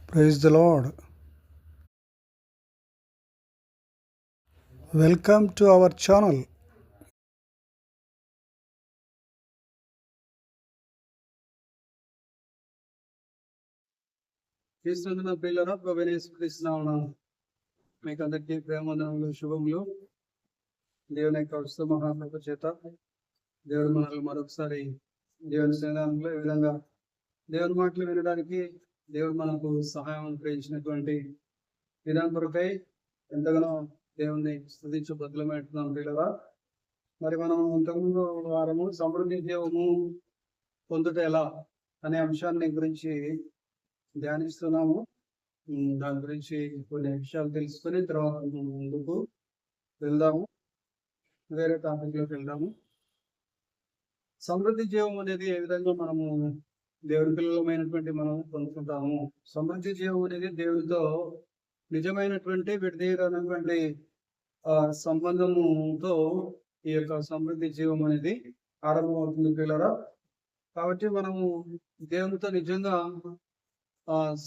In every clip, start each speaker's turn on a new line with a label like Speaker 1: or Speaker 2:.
Speaker 1: Praise the Lord. Welcome to our channel.
Speaker 2: క్రీస్తునందున ప్రియులారా, ప్రభువైన యేసుక్రీస్తు నామమున మీకు అందరికీ ప్రేమవందనములు, శుభములు. దేవుని యొక్క ఉచిత మహాకృప చేత దేవుడు మనల్ని మరొకసారి దేవుని సన్నిధానంలో ఈ విధంగా దేవుని మాటలు వినడానికి దేవుడు మనకు సహాయం అనుగ్రహించినటువంటి విధానం కొరకై ఎంతగానో దేవుణ్ణి స్తుతించు బదులమైతున్నాం ప్రియులారా. మరి మనం ఇంతకుముందు వారము సమృద్ధి జీవము పొందుట ఎలా అనే అంశాన్ని గురించి ధ్యానిస్తున్నాము. దాని గురించి కొన్ని విషయాలు తెలుసుకొని తర్వాత ముందుకు వెళ్దాము, వేరే టాపిక్ లోకి వెళ్దాము. సమృద్ధి జీవం అనేది ఏ విధంగా మనము దేవుడి పిల్లలమైనటువంటి మనం పొందుకుంటాము. సమృద్ధి జీవం అనేది దేవుడితో నిజమైనటువంటి విడదీయనటువంటి సంబంధముతో ఈ యొక్క సమృద్ధి జీవం అనేది ఆరంభమవుతుంది పిల్లరా. కాబట్టి మనము దేవునితో నిజంగా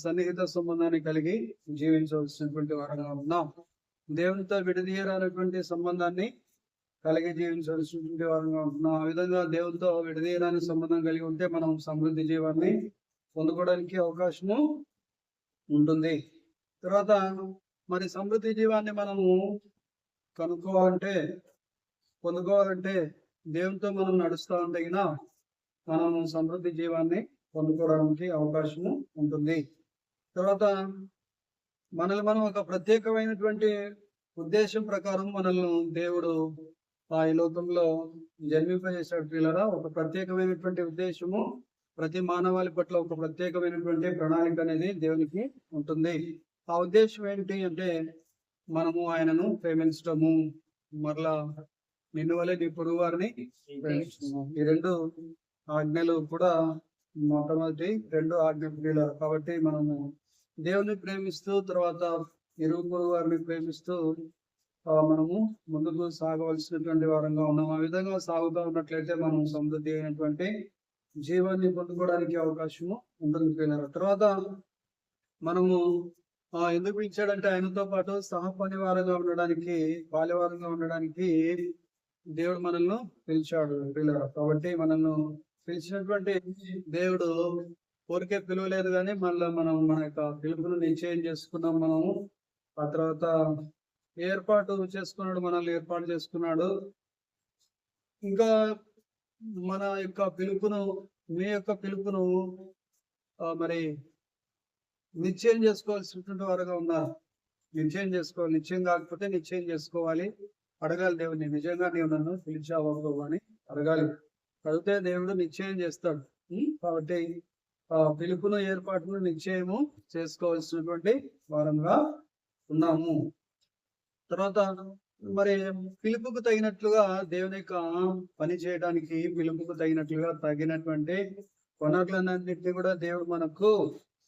Speaker 2: సన్నిహిత సంబంధాన్ని కలిగి జీవించవలసినటువంటి వారంగా ఉన్నాం. దేవునితో విడదీయరానటువంటి సంబంధాన్ని కలిగి జీవించవలసినటువంటి వారంగా ఉంటున్నాం. ఆ విధంగా దేవునితో విడదీయరాని సంబంధం కలిగి ఉంటే మనం సమృద్ధి జీవాన్ని పొందుకోవడానికి అవకాశము ఉంటుంది. తర్వాత మరి సమృద్ధి జీవాన్ని మనము పొందుకోవాలంటే దేవునితో మనం నడుస్తూ ఉంటే మనము సమృద్ధి జీవాన్ని పొందుకోవడానికి అవకాశము ఉంటుంది. తర్వాత మనల్ని మనం ఒక ప్రత్యేకమైనటువంటి ఉద్దేశం ప్రకారం మనల్ని దేవుడు ఈ లోకంలో జన్మింపజేశాడు పిల్లరా. ఒక ప్రత్యేకమైనటువంటి ఉద్దేశము ప్రతి మానవాళి పట్ల ఒక ప్రత్యేకమైనటువంటి ప్రణాళిక అనేది దేవునికి ఉంటుంది. ఆ ఉద్దేశం ఏంటి అంటే మనము ఆయనను ప్రేమించడము, మరలా నిన్ను వలె నీ పొరుగు వారిని ప్రేమించడము. ఈ రెండు ఆజ్ఞలు కూడా మొట్టమొదటి రెండు ఆజ్ఞలు. కాబట్టి మనము దేవుని ప్రేమిస్తూ తర్వాత ఇరుగు పొరుగు వారిని ప్రేమిస్తూ మనము ముందుకు సాగవలసినటువంటి వారంగా ఉన్నాం. ఆ విధంగా సాగుతూ ఉన్నట్లయితే మనం సమృద్ధి అయినటువంటి జీవాన్ని పొందుకోవడానికి అవకాశము ఉంటుంది. తర్వాత మనము ఎందుకు ఇచ్చాడంటే ఆయనతో పాటు సహపనివారంగా ఉండడానికి, బాల్యవారంగా ఉండడానికి దేవుడు మనల్ని పిలిచాడు పిల్లలు. కాబట్టి మనల్ని పిలిచినటువంటి దేవుడు ఊరికే పిలువలేదు, కానీ మళ్ళీ మనం మన యొక్క పిలుపును నిశ్చయం చేసుకున్నాం. మనము ఆ తర్వాత మనల్ని ఏర్పాటు చేసుకున్నాడు. ఇంకా మన యొక్క పిలుపును, మీ యొక్క పిలుపును మరి నిశ్చయం చేసుకోవాల్సినటువంటి వారుగా ఉన్నారు. నిశ్చయం చేసుకోవాలి. నిశ్చయం కాకపోతే నిశ్చయం చేసుకోవాలి. అడగాలి దేవుని, నిజంగా నీవు నన్ను పిలిచావు అని అడగాలి. అడిగితే దేవుడు నిశ్చయం చేస్తాడు. కాబట్టి పిలుపును, ఏర్పాటును నిశ్చయము చేసుకోవాల్సినటువంటి వారంగా ఉన్నాము. తర్వాత మరి పిలుపుకు తగినట్లుగా దేవుని యొక్క పని చేయడానికి పిలుపుకు తగినటువంటి వనరులన్నింటినీ కూడా దేవుడు మనకు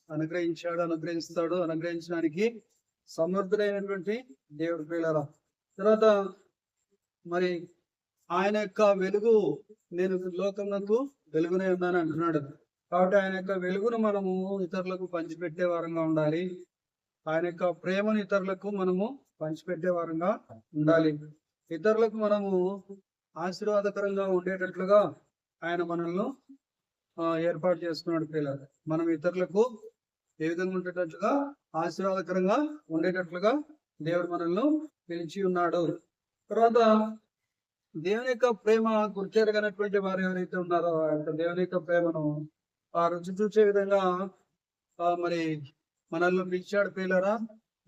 Speaker 2: అనుగ్రహిస్తాడు. అనుగ్రహించడానికి సమర్థుడైనటువంటి దేవుడు పిల్లరా. తర్వాత మరి ఆయన యొక్క వెలుగు, నేను లోకమునకు వెలుగునే ఉన్నాను అంటున్నాడు. కాబట్టి ఆయన యొక్క వెలుగును మనము ఇతరులకు పంచిపెట్టే వారంగా ఉండాలి. ఆయన యొక్క ప్రేమను ఇతరులకు మనము పంచిపెట్టే వారంగా ఉండాలి. ఇతరులకు మనము ఆశీర్వాదకరంగా ఉండేటట్లుగా ఆయన మనల్ని ఏర్పాటు చేసుకున్నాడు పిల్లలు. మనం ఇతరులకు ఏ విధంగా ఉండేటట్లుగా, ఆశీర్వాదకరంగా ఉండేటట్లుగా దేవుడు మనల్ని పిలిచి ఉన్నాడు. తర్వాత దేవుని యొక్క ప్రేమ గుర్తెరగనటువంటి వారు ఎవరైతే ఉన్నారో ఆ యొక్క దేవుని యొక్క ప్రేమను రుచి చూసే విధంగా మరి మనల్ని పిలిచాడు పిల్లరా.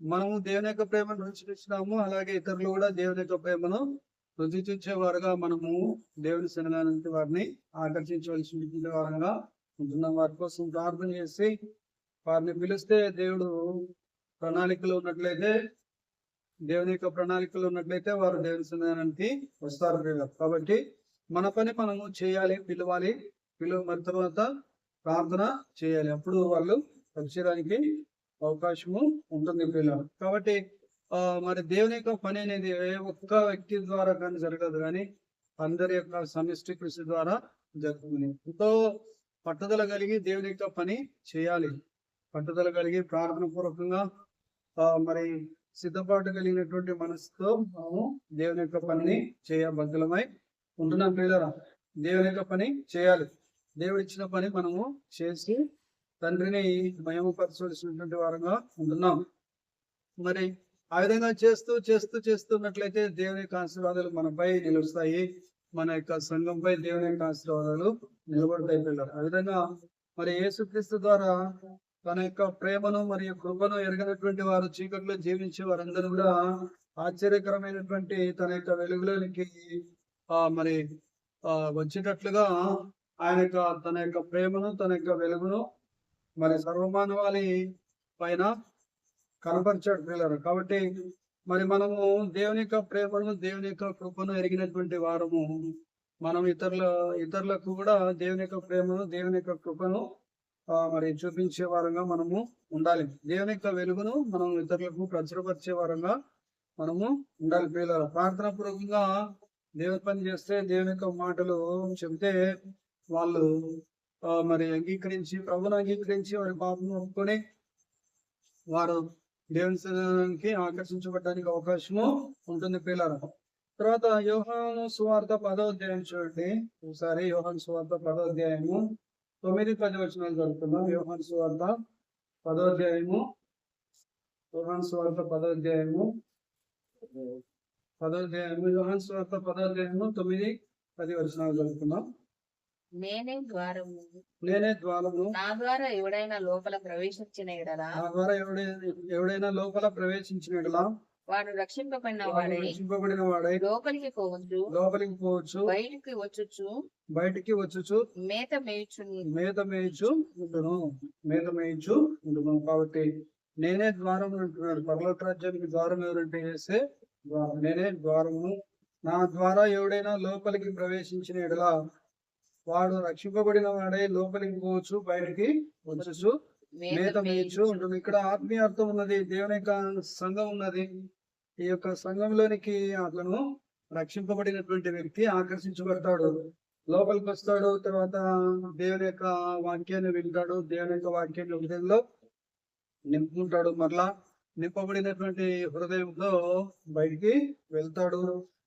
Speaker 2: మనము దేవుని యొక్క ప్రేమను రుచి చూసినాము, అలాగే ఇతరులు కూడా దేవుని యొక్క ప్రేమను రుచి చూసేవారుగా మనము దేవుని సన్నిధానానికి వారిని ఆకర్షించవలసిన వారంగా ఉంటున్నాం. వారి కోసం ప్రార్థన చేసి వారిని పిలిస్తే దేవుడు ప్రణాళికలో ఉన్నట్లయితే, దేవుని యొక్క ప్రణాళికలు ఉన్నట్లయితే వారు దేవుని సన్నిధానానికి వస్తారు. కాబట్టి మన పని మనము చేయాలి, పిలవాలి. మరి తర్వాత ప్రార్థన చేయాలి. అప్పుడు వాళ్ళు వచ్చేదానికి అవకాశము ఉంటుంది పిల్లలు. కాబట్టి మరి దేవుని యొక్క పని అనేది ఏ ఒక్క వ్యక్తి ద్వారా కానీ జరగదు, కానీ అందరి యొక్క సమిష్టి కృషి ద్వారా జరుగుతుంది. ఎంతో పట్టుదల కలిగి దేవుని యొక్క పని చేయాలి. పట్టుదల కలిగి ప్రార్థన పూర్వకంగా మరి సిద్ధపాటు కలిగినటువంటి మనసుతో మనము దేవుని యొక్క పనిని చేయబద్ధులమై ఉంటున్నాం పిల్లరా. దేవుని యొక్క పని చేయాలి. దేవుడు ఇచ్చిన పని మనము చేసి తండ్రిని మహిమపరచవలసినటువంటి వారంగా ఉంటున్నాం. మరి ఆ విధంగా చేస్తూ చేస్తూ చేస్తున్నట్లయితే దేవుని యొక్క ఆశీర్వాదాలు మనపై నిలుస్తాయి. మన యొక్క సంఘంపై దేవుని యొక్క ఆశీర్వాదాలు నిలబడతాయి పిల్లలు. ఆ విధంగా మరి యేసుక్రీస్తు ద్వారా తన యొక్క ప్రేమను మరియు కృపను ఎరగనటువంటి వారు, చీకట్లో జీవించే వారందరూ కూడా ఆశ్చర్యకరమైనటువంటి తన యొక్క వెలుగులోనికి మరి వచ్చేటట్లుగా ఆయన యొక్క తన యొక్క ప్రేమను, తన యొక్క వెలుగును మరి సర్వమానవాళి పైన కనపరిచాడు పిల్లలు. కాబట్టి మరి మనము దేవుని యొక్క ప్రేమను, దేవుని యొక్క కృపను ఎరిగినటువంటి వారము. మనం ఇతరులకు కూడా దేవుని యొక్క ప్రేమను, దేవుని యొక్క కృపను మరి చూపించే వారంగా మనము ఉండాలి. దేవుని యొక్క వెలుగును మనం ఇతరులకు ప్రచురపరిచే వారంగా మనము ఉండాలి పిల్లలు. ప్రార్థన పూర్వకంగా దేవుని పని చేస్తే, దేవుని యొక్క మాటలు చెబితే వాళ్ళు మరి అంగీకరించి, ప్రభువును అంగీకరించి వారి పాపను ఒప్పుకొని వారు దేవుని సన్నిధానానికి ఆకర్షించబడడానికి అవకాశము ఉంటుంది పిల్లలు. తర్వాత యోహాను సువార్త 10వ అధ్యాయం చూడండి ఒకసారి. యోహాను సువార్త 10వ అధ్యాయము 9-10 వచనాలు చదువుతున్నాం. యోహాను సువార్త 10వ అధ్యాయము, యోహాను సువార్త 10వ అధ్యాయము, యోహాను సువార్త 10వ అధ్యాయము 9-10 వచనాలు చదువుతున్నాం.
Speaker 3: నేనే ద్వారము,
Speaker 2: నా ద్వారా
Speaker 3: ఎవడైనా లోపల ప్రవేశించిన
Speaker 2: ఎడల
Speaker 3: వాడు రక్షింపబడిన వాడై లోపలికి పోవచ్చు, బయటికి వచ్చుచు మేత మేయుచు
Speaker 2: ఉండును. కాబట్టి నేనే ద్వారం అంటున్నాడు. పరలోక రాజ్యానికి ద్వారం ఎవరంటే చేస్తే నేనే ద్వారము. నా ద్వారా ఎవడైనా లోపలికి ప్రవేశించిన ఎడల వాడు రక్షింపబడిన వాడే లోపలికి పోవచ్చు, బయటికి వచ్చుచు మేత మేయచ్చు ఉంటుంది. ఇక్కడ ఆత్మీయ అర్థం ఉన్నది. దేవుని యొక్క సంఘం ఉన్నది. ఈ యొక్క సంఘంలోనికి అతను రక్షింపబడినటువంటి వ్యక్తి ఆకర్షించబడతాడు, లోపలికి వస్తాడు. తర్వాత దేవుని యొక్క వాక్యాన్ని వింటాడు, దేవుని యొక్క వాక్యాన్ని హృదయంలో నింపుకుంటాడు. మరలా నింపబడినటువంటి హృదయంతో బయటికి వెళ్తాడు.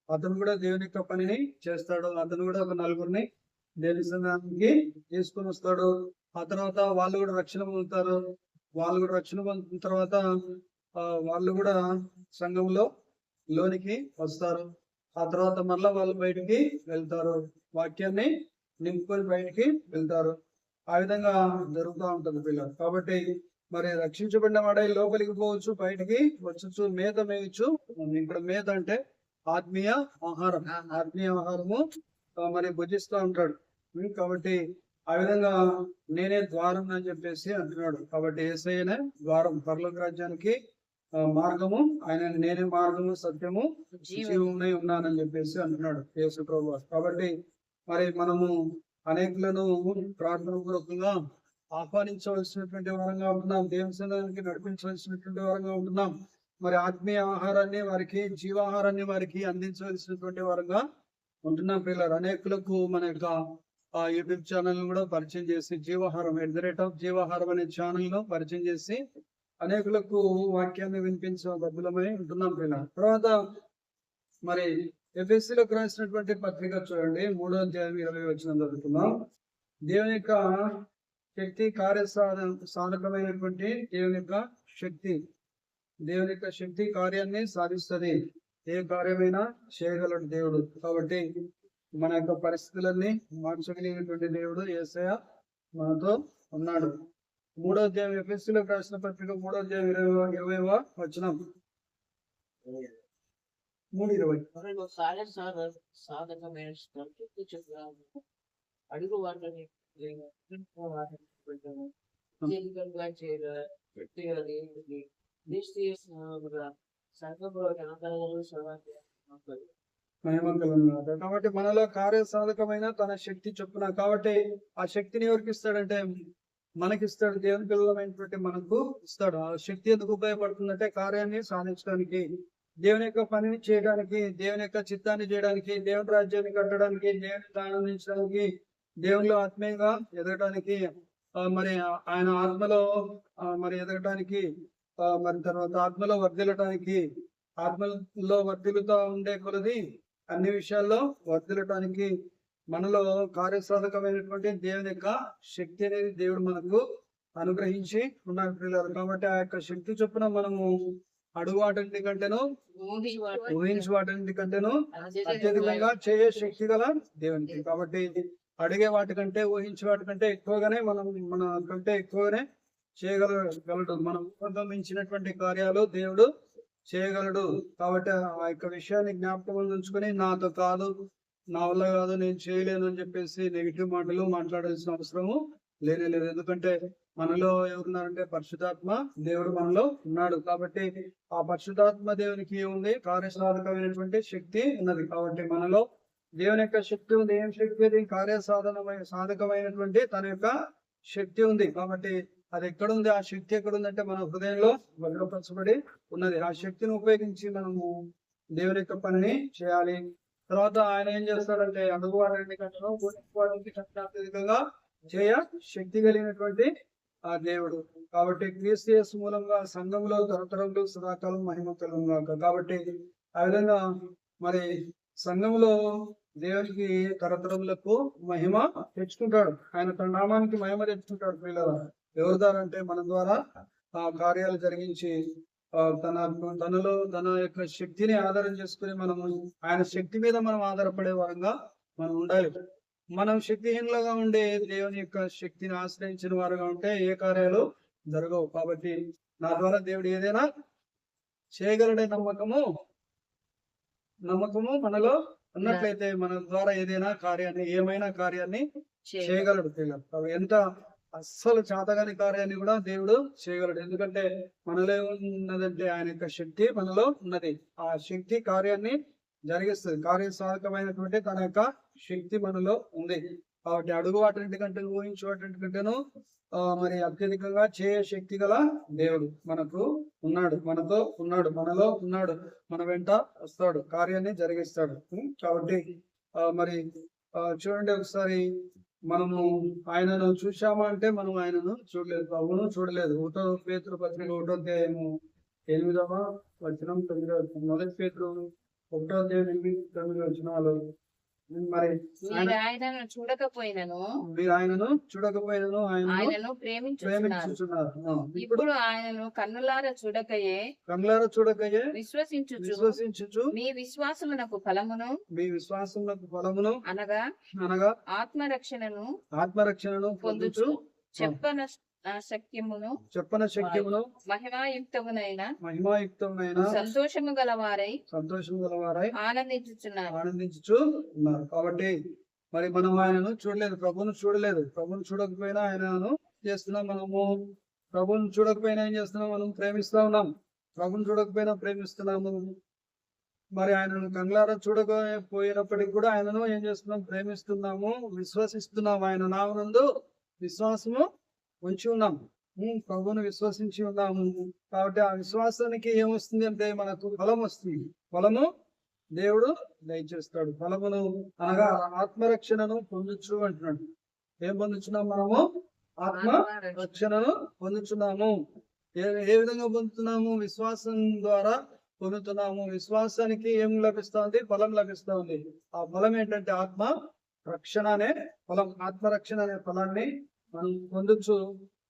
Speaker 2: అతను కూడా దేవుని యొక్క పనిని చేస్తాడు. అతను కూడా ఒక నలుగురిని దేవుని సంఘానికి తీసుకొని వస్తాడు. ఆ తర్వాత వాళ్ళు కూడా రక్షణ పొందుతారు. వాళ్ళు కూడా రక్షణ పొందిన తర్వాత వాళ్ళు కూడా సంఘంలో లోనికి వస్తారు. ఆ తర్వాత మళ్ళా వాళ్ళు బయటికి వెళ్తారు, వాక్యాన్ని నింపుకొని బయటికి వెళ్తారు. ఆ విధంగా జరుగుతూ ఉంటుంది పిల్లలు. కాబట్టి మరి రక్షించబడిన వాడే లోపలికి పోవచ్చు, బయటికి వచ్చచ్చు, మేత మేయచ్చు. ఇక్కడ మేత అంటే ఆత్మీయ ఆహారం. ఆత్మీయ ఆహారము మరి భుజిస్తూ ఉంటాడు. కాబట్టి ఆ విధంగా నేనే ద్వారం అని చెప్పేసి అంటున్నాడు. కాబట్టి యేసయ్యనే ద్వారం, పరలోక రాజ్యానికి మార్గము. ఆయన నేనే మార్గము, సత్యము, జీవమునై ఉన్నానని చెప్పేసి అంటున్నాడు యేసు ప్రభువు. కాబట్టి మరి మనము అనేకులను ప్రార్థన పూర్వకంగా ఆహ్వానించవలసినటువంటి వారంగా ఉంటున్నాం. దేవుని సన్నిధానానికి నడిపించవలసినటువంటి వారంగా ఉంటున్నాం. మరి ఆత్మీయ ఆహారాన్ని వారికి, జీవాహారాన్ని వారికి అందించవలసినటువంటి వారంగా ఉంటున్నాం పిల్లలు. అనేకులకు మన యొక్క యూట్యూబ్ ఛానల్ కూడా పరిచయం చేసి, జీవాహారం జీవాహారం అనే ఛానల్ లో పరిచయం చేసి అనేకులకు వాక్యాన్ని వినిపించే బద్దులమై ఉంటున్నాం పిల్లలు. తర్వాత మరి ఎఫెసీలకు రాసినటువంటి పత్రిక చూడండి, 3వ అధ్యాయం 20 వచనం చదువుతున్నాం. దేవుని యొక్క శక్తి సాధకమైనటువంటి దేవుని యొక్క శక్తి కార్యాన్ని సాధిస్తుంది. ఏ కార్యమైనా చేయగలడు దేవుడు. కాబట్టి మన యొక్క పరిస్థితులన్నీ మార్చగలిగినటువంటి దేవుడు యేసయ్య మనతో ఉన్నాడు. 3వ అధ్యాయం ఎఫెసీయులకు రాసిన పత్రిక 3వ అధ్యాయం 20వ వచనం. 3:20
Speaker 3: సాధకమైన అడుగు వాటిని
Speaker 2: కాబట్టి మనలో కార్య సాధకమైన తన శక్తి చొప్పున. కాబట్టి ఆ శక్తిని ఎవరికి ఇస్తాడంటే మనకిస్తాడు. దేవుని పిల్లలమైనటువంటి మనకు ఇస్తాడు. ఆ శక్తి ఎందుకు ఉపయోగపడుతుందంటే కార్యాన్ని సాధించడానికి, దేవుని యొక్క పనిని చేయడానికి, దేవుని యొక్క చిత్తాన్ని చేయడానికి, దేవుని రాజ్యాన్ని కట్టడానికి, దేవుని ఆనందించడానికి, దేవునిలో ఆత్మీయంగా ఎదగడానికి మరి ఆయన ఆత్మలో మరి ఎదగటానికి మరి తర్వాత ఆత్మలో వర్ధిల్లటానికి, ఆత్మలో వర్ధిల్లుతా ఉండే కొలది అన్ని విషయాల్లో వర్ధిల్లటానికి మనలో కార్యసాధకమైనటువంటి దేవుని యొక్క శక్తి అనేది దేవుడు మనకు అనుగ్రహించి ఉన్నారు పిల్లలు. కాబట్టి ఆ యొక్క శక్తి చొప్పున మనము అడుగు వాటి కంటేను, ఊహించి వాటి కంటేను అత్యధికంగా చేయ శక్తి గల దేవునికి. కాబట్టి అడిగే వాటికంటే, ఊహించే వాటికంటే ఎక్కువగానే మన కంటే ఎక్కువగానే చేయగలగలడు. మనం మించినటువంటి కార్యాలు దేవుడు చేయగలడు. కాబట్టి ఆ యొక్క విషయాన్ని జ్ఞాపకం ఉంచుకొని నాతో కాదు, నా వల్ల కాదు, నేను చేయలేను అని చెప్పేసి నెగిటివ్ మాటలు మాట్లాడాల్సిన అవసరము లేదు. ఎందుకంటే మనలో ఎవరున్నారంటే పరిశుద్ధాత్మ దేవుడు మనలో ఉన్నాడు. కాబట్టి ఆ పరిశుద్ధాత్మ దేవునికి ఉంది, కార్యసాధకమైనటువంటి శక్తి ఉన్నది. కాబట్టి మనలో దేవుని యొక్క శక్తి ఉంది. ఏం శక్తి? అది సాధకమైనటువంటి తన యొక్క శక్తి ఉంది. కాబట్టి అది ఎక్కడుంది? ఆ శక్తి ఎక్కడుందంటే మన హృదయంలో భద్రపరచబడి ఉన్నది. ఆ శక్తిని ఉపయోగించి మనము దేవుని యొక్క పనిని చేయాలి. తర్వాత ఆయన ఏం చేస్తాడంటే అడుగు వాటి కంటే అత్యధికంగా చేయ శక్తి కలిగినటువంటి ఆ దేవుడు. కాబట్టి క్రీస్తు యేసు మూలంగా సంఘంలో తరతరములు సదాకాలం మహిమ కలుగును. కాబట్టి ఆ విధంగా మరి సంఘంలో దేవునికి తరతరములకు మహిమ తెచ్చుకుంటాడు. ఆయన తన నామానికి మహిమ తెచ్చుకుంటాడు పిల్లలు. ఎవరి ద్వారా అంటే మన ద్వారా ఆ కార్యాలు జరిగించి తనలో తన యొక్క శక్తిని ఆధారం చేసుకుని మనము ఆయన శక్తి మీద మనం ఆధారపడే వారంగా మనం ఉండాలి. మనం శక్తిహీనులుగా ఉండే దేవుని యొక్క శక్తిని ఆశ్రయించిన వారుగా ఉంటే ఏ కార్యాలు జరగవు. కాబట్టి నా ద్వారా దేవుడు ఏదైనా చేయగలడే నమ్మకము మనలో ఉన్నట్లయితే మన ద్వారా ఏమైనా కార్యాన్ని చేయగలడు పిల్లలు. ఎంత అస్సలు చేతగాని కార్యాన్ని కూడా దేవుడు చేయగలడు. ఎందుకంటే మనలో ఉన్నదంటే ఆయన యొక్క శక్తి మనలో ఉన్నది. ఆ శక్తి కార్యాన్ని జరిగిస్తుంది. కార్యసాధకమైనటువంటి తన యొక్క శక్తి మనలో ఉంది. కాబట్టి అడుగు వాటి కంటే, ఊహించు వాటి కంటేను మరి అత్యధికంగా చేయ శక్తి గల దేవుడు మనకు ఉన్నాడు, మనతో ఉన్నాడు, మనలో ఉన్నాడు, మన వెంట వస్తాడు, కార్యాన్ని జరిగిస్తాడు. కాబట్టి మరి చూడండి, ఒకసారి మనము ఆయనను చూశామా అంటే మనం ఆయనను చూడలేదు, ప్రభువును చూడలేదు. 1 పేతురు పత్రిక 1వ అధ్యాయము 8వ వచనం 9వ వచనం. 1 పేతురు 1వ అధ్యాయం 8, 9 వచనాలు. మరి
Speaker 3: మీరు ఆయనను చూడకపోయినను ఆయనను ప్రేమించుచున్నారు. ఇప్పుడు ఆయనను కన్నులార చూడకయే విశ్వసించుచు మీ విశ్వాసమునకు ఫలమును అనగా ఆత్మరక్షణను పొందుచు చెప్పన శక్యమును మహిమాయుక్తమునైన సంతోషము గలవారై
Speaker 2: ఆనందించుచు ఉన్నారు. కాబట్టి మరి మనం ఆయనను చూడలేదు, ప్రభువును చూడలేదు. ప్రభువును చూడకపోయినా ఆయనను చేస్తున్నాం. మనము ప్రభువును చూడకపోయినా ఏం చేస్తున్నాం? మనం ప్రేమిస్తా ఉన్నాం. ప్రభువును చూడకపోయినా ప్రేమిస్తున్నాము. మరి ఆయనను కండ్లారా చూడకపోయినప్పటికీ కూడా ఆయనను ఏం చేస్తున్నాం? ప్రేమిస్తున్నాము, విశ్వసిస్తున్నాము. ఆయన నామనందు విశ్వాసము ఉంచి ఉన్నాం, ప్రభువును విశ్వసించి ఉన్నాము. కాబట్టి ఆ విశ్వాసానికి ఏమొస్తుంది అంటే మనకు ఫలం వస్తుంది. ఫలము దేవుడు దయచేస్తాడు. ఫలమును అనగా ఆత్మరక్షణను పొందొచ్చు అంటున్నాడు. ఏం పొందుచున్నాం? మనము ఆత్మరక్షణను పొందుచున్నాము. ఏ విధంగా పొందుతున్నాము? విశ్వాసం ద్వారా పొందుతున్నాము. విశ్వాసానికి ఏం లభిస్తుంది? ఫలం లభిస్తా ఉంది. ఆ ఫలం ఏంటంటే ఆత్మ రక్షణ అనే ఫలం. ఆత్మరక్షణ అనే ఫలాన్ని మనం పొందొచ్చు.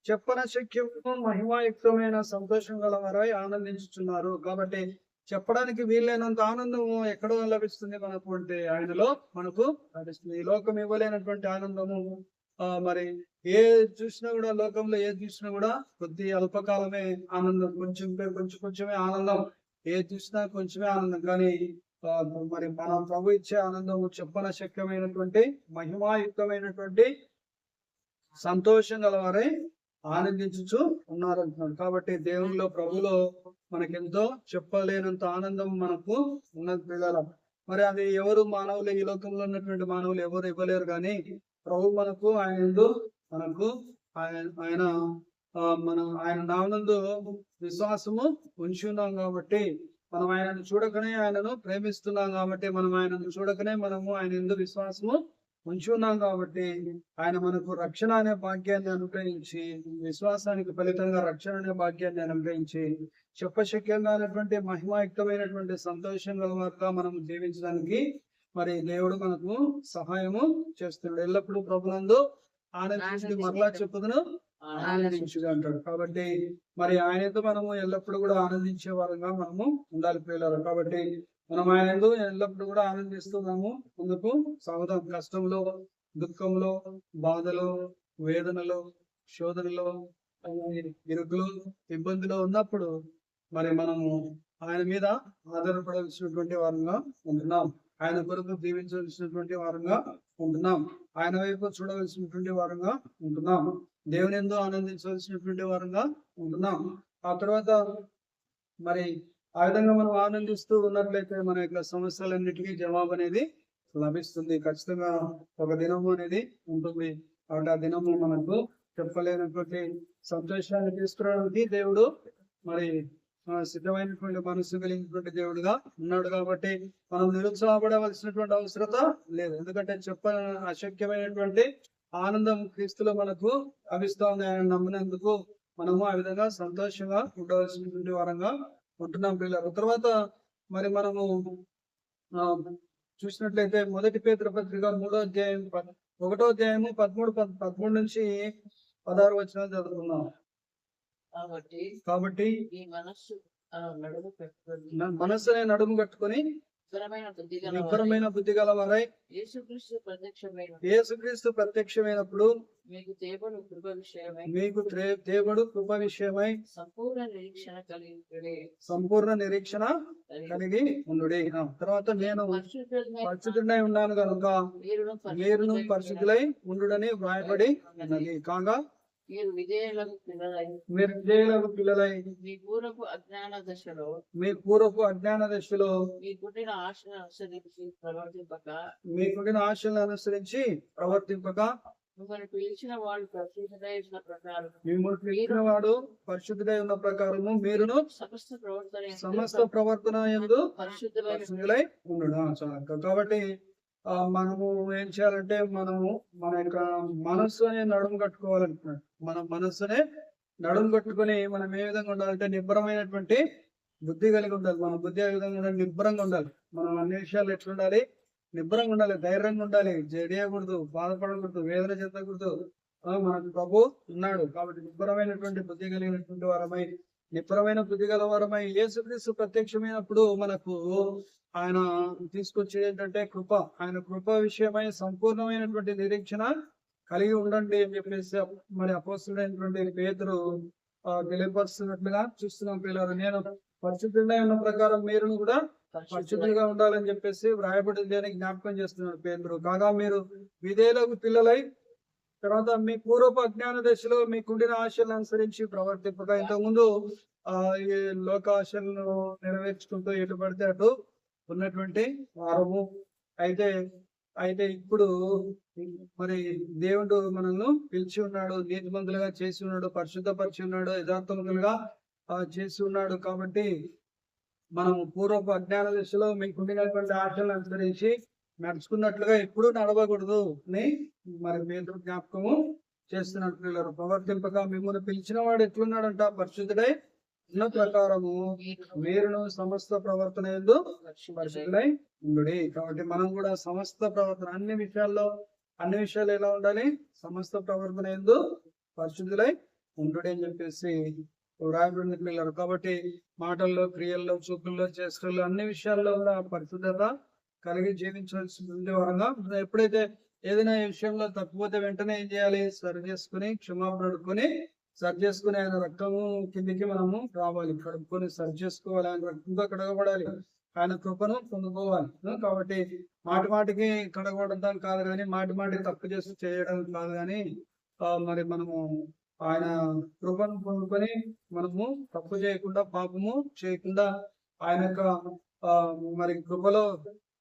Speaker 2: చెప్పన శక్యము మహిమాయుక్తమైన సంతోషం గల వారై ఆనందించుచున్నారు. కాబట్టి చెప్పడానికి వీలైనంత ఆనందము ఎక్కడో లభిస్తుంది మనకు అంటే ఆయనలో మనకు లభిస్తుంది. ఈ లోకం ఇవ్వలేనటువంటి ఆనందము మరి ఏ చూసినా కూడా, లోకంలో ఏది చూసినా కూడా కొద్ది అల్పకాలమే ఆనందం, కొంచెమే ఆనందం. ఏది చూసినా కొంచెమే ఆనందం. కానీ మరి మన ప్రభు ఇచ్చే ఆనందము చెప్పన శక్యమైనటువంటి మహిమాయుక్తమైనటువంటి సంతోషం గలవారై ఆనందించుచు ఉన్నారంటున్నాడు. కాబట్టి దేవునిలో, ప్రభులో మనకెంతో చెప్పలేనంత ఆనందం మనకు ఉన్నది పిల్లల. మరి అది ఎవరు మానవులు, ఈ లోకంలో ఉన్నటువంటి మానవులు ఎవరు ఇవ్వలేరు. కానీ ప్రభు మనకు ఆయన నామనందు విశ్వాసము ఉంచి ఉన్నాం. కాబట్టి మనం ఆయనను చూడకనే ఆయనను ప్రేమిస్తున్నాం. కాబట్టి మనం ఆయనను చూడకనే మనము ఆయన యందు విశ్వాసము ఉంచి ఉన్నాం కాబట్టి ఆయన మనకు రక్షణ అనే భాగ్యాన్ని అనుగ్రహించి, విశ్వాసానికి ఫలితంగా రక్షణ అనే భాగ్యాన్ని అనుగ్రహించి, చెప్పశక్యంగా అనేటువంటి మహిమాయుక్తమైనటువంటి సంతోషం గలవారుగా మనం జీవించడానికి మరి దేవుడు మనకు సహాయము చేస్తున్నాడు. ఎల్లప్పుడూ ప్రభునందు ఆనందించి మరలా చెప్పుదును ఆనందించుగా అంటాడు. కాబట్టి మరి ఆయనతో మనము ఎల్లప్పుడూ కూడా ఆనందించే వారంగా మనము ఉండాలి పిల్లలు. కాబట్టి మనం ఆయన ఎల్లప్పుడూ కూడా ఆనందిస్తున్నాము, ముందుకు సాగుదాం. కష్టంలో, దుఃఖంలో, బాధలో, వేదనలో, శోధనలో, ఇరుకులు, ఇబ్బందులు ఉన్నప్పుడు మరి మనము ఆయన మీద ఆధారపడాల్సినటువంటి వారంగా ఉంటున్నాం. ఆయన కొరకు జీవించవలసినటువంటి వారంగా ఉంటున్నాం. ఆయన వైపు చూడవలసినటువంటి వారంగా ఉంటున్నాం. దేవుని యందు ఆనందించవలసినటువంటి వారంగా ఉంటున్నాం. ఆ తర్వాత మరి ఆ విధంగా మనం ఆనందిస్తూ ఉన్నట్లయితే మన యొక్క సమస్యలన్నిటికీ జవాబు అనేది లభిస్తుంది. ఖచ్చితంగా ఒక దినము అనేది ఉంటుంది. కాబట్టి ఆ దినము మనకు చెప్పలేనటువంటి సంతోషాన్ని తీసుకురావడానికి దేవుడు మరి సిద్ధమైనటువంటి మనసు కలిగినటువంటి దేవుడుగా ఉన్నాడు. కాబట్టి మనం నిరుత్సాహపడవలసినటువంటి అవసరత లేదు. ఎందుకంటే అశక్యమైనటువంటి ఆనందం క్రీస్తులో మనకు లభిస్తా ఉంది. ఆయన నమ్మినందుకు మనము ఆ విధంగా సంతోషంగా ఉండవలసినటువంటి వారంగా ఉంటున్నాం పిల్లలు. తర్వాత మరి మనము చూసినట్లయితే 1 పేతురు పత్రిక 3వ అధ్యాయం 1వ అధ్యాయము 13 నుంచి 16 వచనాలు చదువుకున్నాం. కాబట్టి
Speaker 3: ఈ
Speaker 2: మనస్సునే నడుము కట్టుకొని నిబ్బరమైన బుద్ధి గలవారై యేసుక్రీస్తు ప్రత్యక్షమైనప్పుడు మీకు దేవుడు కృప విషయమై సంపూర్ణ నిరీక్షణ కలిగి ఉండుడి. తర్వాత నేను పరిశుద్ధుడై ఉన్నాను కనుక మీరును పరిశుద్ధులై ఉండుడని వ్రాయబడి ఉన్నది. కాగా మీరు విధేయులకు పిల్లలై మీ పూర్వపు అజ్ఞాన దశలో మీకుండిన ఆశలను అనుసరించి ప్రవర్తింపక మిమ్మల్ని పిలిచిన వాడు పరిశుద్ధుడై ఉన్న ప్రకారము మీరును సమస్త ప్రవర్తన యందు పరిశుద్ధులై ఉండుట. కాబట్టి మనము ఏం చేయాలంటే మనము మన యొక్క మనస్సునే నడుము కట్టుకోవాలనుకున్నాడు. మన మనస్సునే నడుము కట్టుకొని మనం ఏ విధంగా ఉండాలంటే నిబ్బరమైనటువంటి బుద్ధి కలిగి ఉండాలి. మన బుద్ధి ఏ విధంగా ఉండాలి? నిబ్బరంగా ఉండాలి. మనం అన్ని విషయాలు ఎట్లుండాలి? నిబ్బరంగా ఉండాలి, ధైర్యంగా ఉండాలి, జడియకూడదు, బాధపడకూడదు, వేదన చెందకూడదు. మనకు ప్రభు ఉన్నాడు. కాబట్టి నిబ్బరమైనటువంటి బుద్ధి కలిగినటువంటి వారమై, నిబ్బరమైన బుద్ధి గల వారమై యేసుక్రీస్తు ప్రత్యక్షమైనప్పుడు మనకు ఆయన తీసుకొచ్చేది ఏంటంటే కృప. ఆయన కృప విషయమై సంపూర్ణమైనటువంటి నిరీక్షణ కలిగి ఉండండి అని చెప్పేసి మరి అపోస్తుడైనటువంటి పేతురు తెలియపరుస్తున్నట్లుగా చూస్తున్నాం పిల్లలు. నేను పరిశుద్ధుడై ఉన్న ప్రకారం మీరును కూడా పరిశుద్ధులుగా ఉండాలని చెప్పేసి వ్రాయబడింది అని జ్ఞాపకం చేస్తున్నాడు పేతురు. కాగా మీరు విధేయులకు పిల్లలై తర్వాత మీ పూర్వపు అజ్ఞాన దశలో మీకుండిన ఆశలను అనుసరించి ప్రవర్తింపక ఇంతకుముందు ఈ లోక ఆశలను నెరవేర్చుకుంటూ ఎటు పడితే అటు ఉన్నటువంటి వారము. అయితే ఇప్పుడు మరి దేవుడు మనల్ని పిలిచి ఉన్నాడు, నీతిమంతులుగా చేసి ఉన్నాడు, పరిశుద్ధపరిచి ఉన్నాడు, యథార్థవంతులుగా చేసి ఉన్నాడు. కాబట్టి మనం పూర్వపు అజ్ఞాన దశలో మీకుండినటువంటి ఆశలను అనుసరించి నడుచుకున్నట్లుగా ఎప్పుడు నడవకూడదు అని మరి మీరు జ్ఞాపకము చేస్తున్నట్టు పిల్లలు. ప్రవర్తింపగా మిమ్మల్ని పిలిచిన వాడు ఎట్లున్నాడంట? పరిశుద్ధుడై ఉన్న ప్రకారము మీరును సమస్త ప్రవర్తన యందు పరిశుద్ధులై ఉండుడి. కాబట్టి మనం కూడా సమస్త ప్రవర్తన అన్ని విషయాలు ఎలా ఉండాలి? సమస్త ప్రవర్తన యందు పరిశుద్ధులై ఉండుడి అని చెప్పేసి వ్రాయబడిన పిల్లలు. కాబట్టి మాటల్లో, క్రియల్లో, చూపుల్లో, చేష్టల్లో అన్ని విషయాల్లో కూడా పరిశుద్ధత కలిగి జీవించవలసిన వారంగా ఎప్పుడైతే ఏదైనా విషయంలో తప్పిపోతే వెంటనే ఏం చేయాలి? సరి చేసుకుని క్షమాపణ అడుక్కొని సరి చేసుకుని ఆయన రక్తము కిందికి మనము రావాలి, కడుక్కొని సరి చేసుకోవాలి, ఆయన రక్తంతో కడగబడాలి, ఆయన కృపను పొందుకోవాలి. కాబట్టి మాటికి కడగబడడం కాదు కానీ మాటికి తప్పు చేసి చేయడం కాదు కానీ మరి మనము ఆయన కృపను పొందుకొని మనము తప్పు చేయకుండా, పాపము చేయకుండా ఆయన యొక్క మరి కృపలో,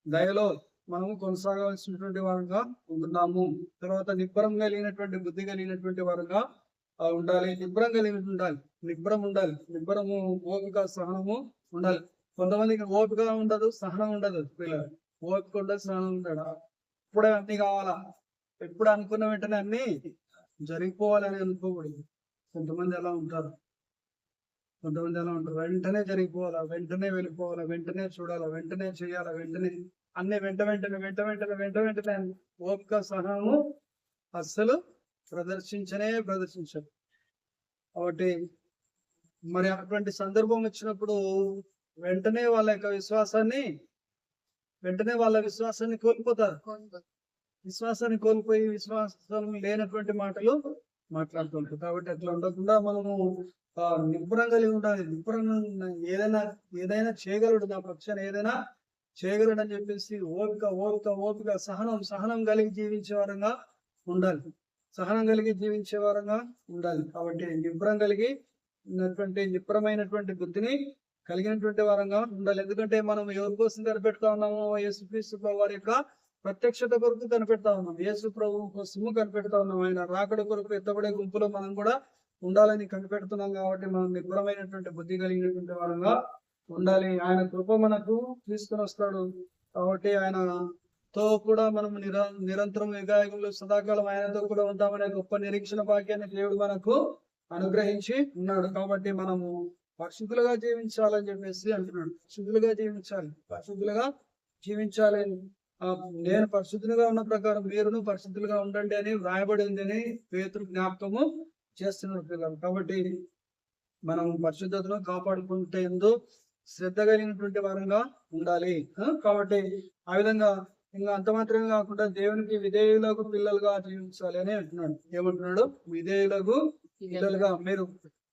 Speaker 2: దయలో మనము కొనసాగవలసినటువంటి వారంగా ఉంటున్నాము. తర్వాత నిబ్బరం కలిగినటువంటి బుద్ధి కలిగినటువంటి వారంగా ఉండాలి. నిబ్బరం ఉండాలి. నిబ్బరము, ఓపిక, సహనము ఉండాలి. కొంతమందికి ఓపిక ఉండదు, సహనం ఉండదు. పిల్లలు ఓపిక ఉండదు, సహనం ఉండదు. ఇప్పుడే అన్ని కావాలా, ఎప్పుడు అనుకున్న వెంటనే అన్ని జరిగిపోవాలని అనుకోకూడదు. కొంతమంది ఎలా ఉంటారు, వెంటనే జరిగిపోవాలా, వెంటనే వెళ్ళిపోవాలా, వెంటనే చూడాలా, వెంటనే చేయాలా, వెంటనే అన్ని వెంటనే ఓపిక సహనము అస్సలు ప్రదర్శించరు. కాబట్టి మరి అటువంటి సందర్భం వచ్చినప్పుడు వెంటనే వాళ్ళ విశ్వాసాన్ని కోల్పోతారు. విశ్వాసాన్ని కోల్పోయి విశ్వాసం లేనటువంటి మాటలు మాట్లాడుతుంటారు. కాబట్టి అట్లా ఉండకుండా మనము నిపుణం కలిగి ఉండాలి. నిపుణంగా ఏదైనా చేయగలడు, నా పక్షాన ఏదైనా చేయగలడు అని చెప్పేసి ఓపిక సహనం కలిగి జీవించే వారంగా ఉండాలి. కాబట్టి నిపుణమైనటువంటి బుద్ధిని కలిగినటువంటి వారంగా ఉండాలి. ఎందుకంటే మనం ఎవరి కోసం కనిపెడతా ఉన్నాము? యేసుక్రీస్తు ప్రభు వారి యొక్క ప్రత్యక్షత కొరకు కనిపెడతా ఉన్నాం. యేసు ప్రభు కోసము కనిపెడతా ఉన్నాం. ఆయన రాకడ కొరకు ఎత్తబడే గుంపులో మనం కూడా ఉండాలని కనిపెడుతున్నాం. కాబట్టి మనం నిపుణమైనటువంటి బుద్ధి కలిగినటువంటి వారంగా ఉండాలి. ఆయన కృప మనకు తీసుకుని వస్తాడు. కాబట్టి ఆయనతో కూడా మనం నిరంతరం యుగాయుగంలో సదాకాలం ఆయనతో కూడా ఉంటామనే గొప్ప నిరీక్షణ భాగ్యాన్ని దేవుడు మనకు అనుగ్రహించి ఉన్నాడు. కాబట్టి మనము పరిశుద్ధులుగా జీవించాలని చెప్పేసి అంటున్నాడు. పరిశుద్ధులుగా జీవించాలి. నేను పరిశుద్ధులుగా ఉన్న ప్రకారం మీరును పరిశుద్ధులుగా ఉండండి అని వ్రాయబడింది అని పేతురు జ్ఞాపకము చేస్తున్నారు పిల్లలు. కాబట్టి మనం పరిశుద్ధతను కాపాడుకుంటే ఎందు శ్రద్ధ కలిగినటువంటి వారంగా ఉండాలి. కాబట్టి ఆ విధంగా ఇంకా అంత మాత్రమే కాకుండా దేవునికి విధేయులకు పిల్లలుగా జీవించాలి అని అంటున్నాడు. ఏమంటున్నాడు? విధేయులకు పిల్లలుగా మీరు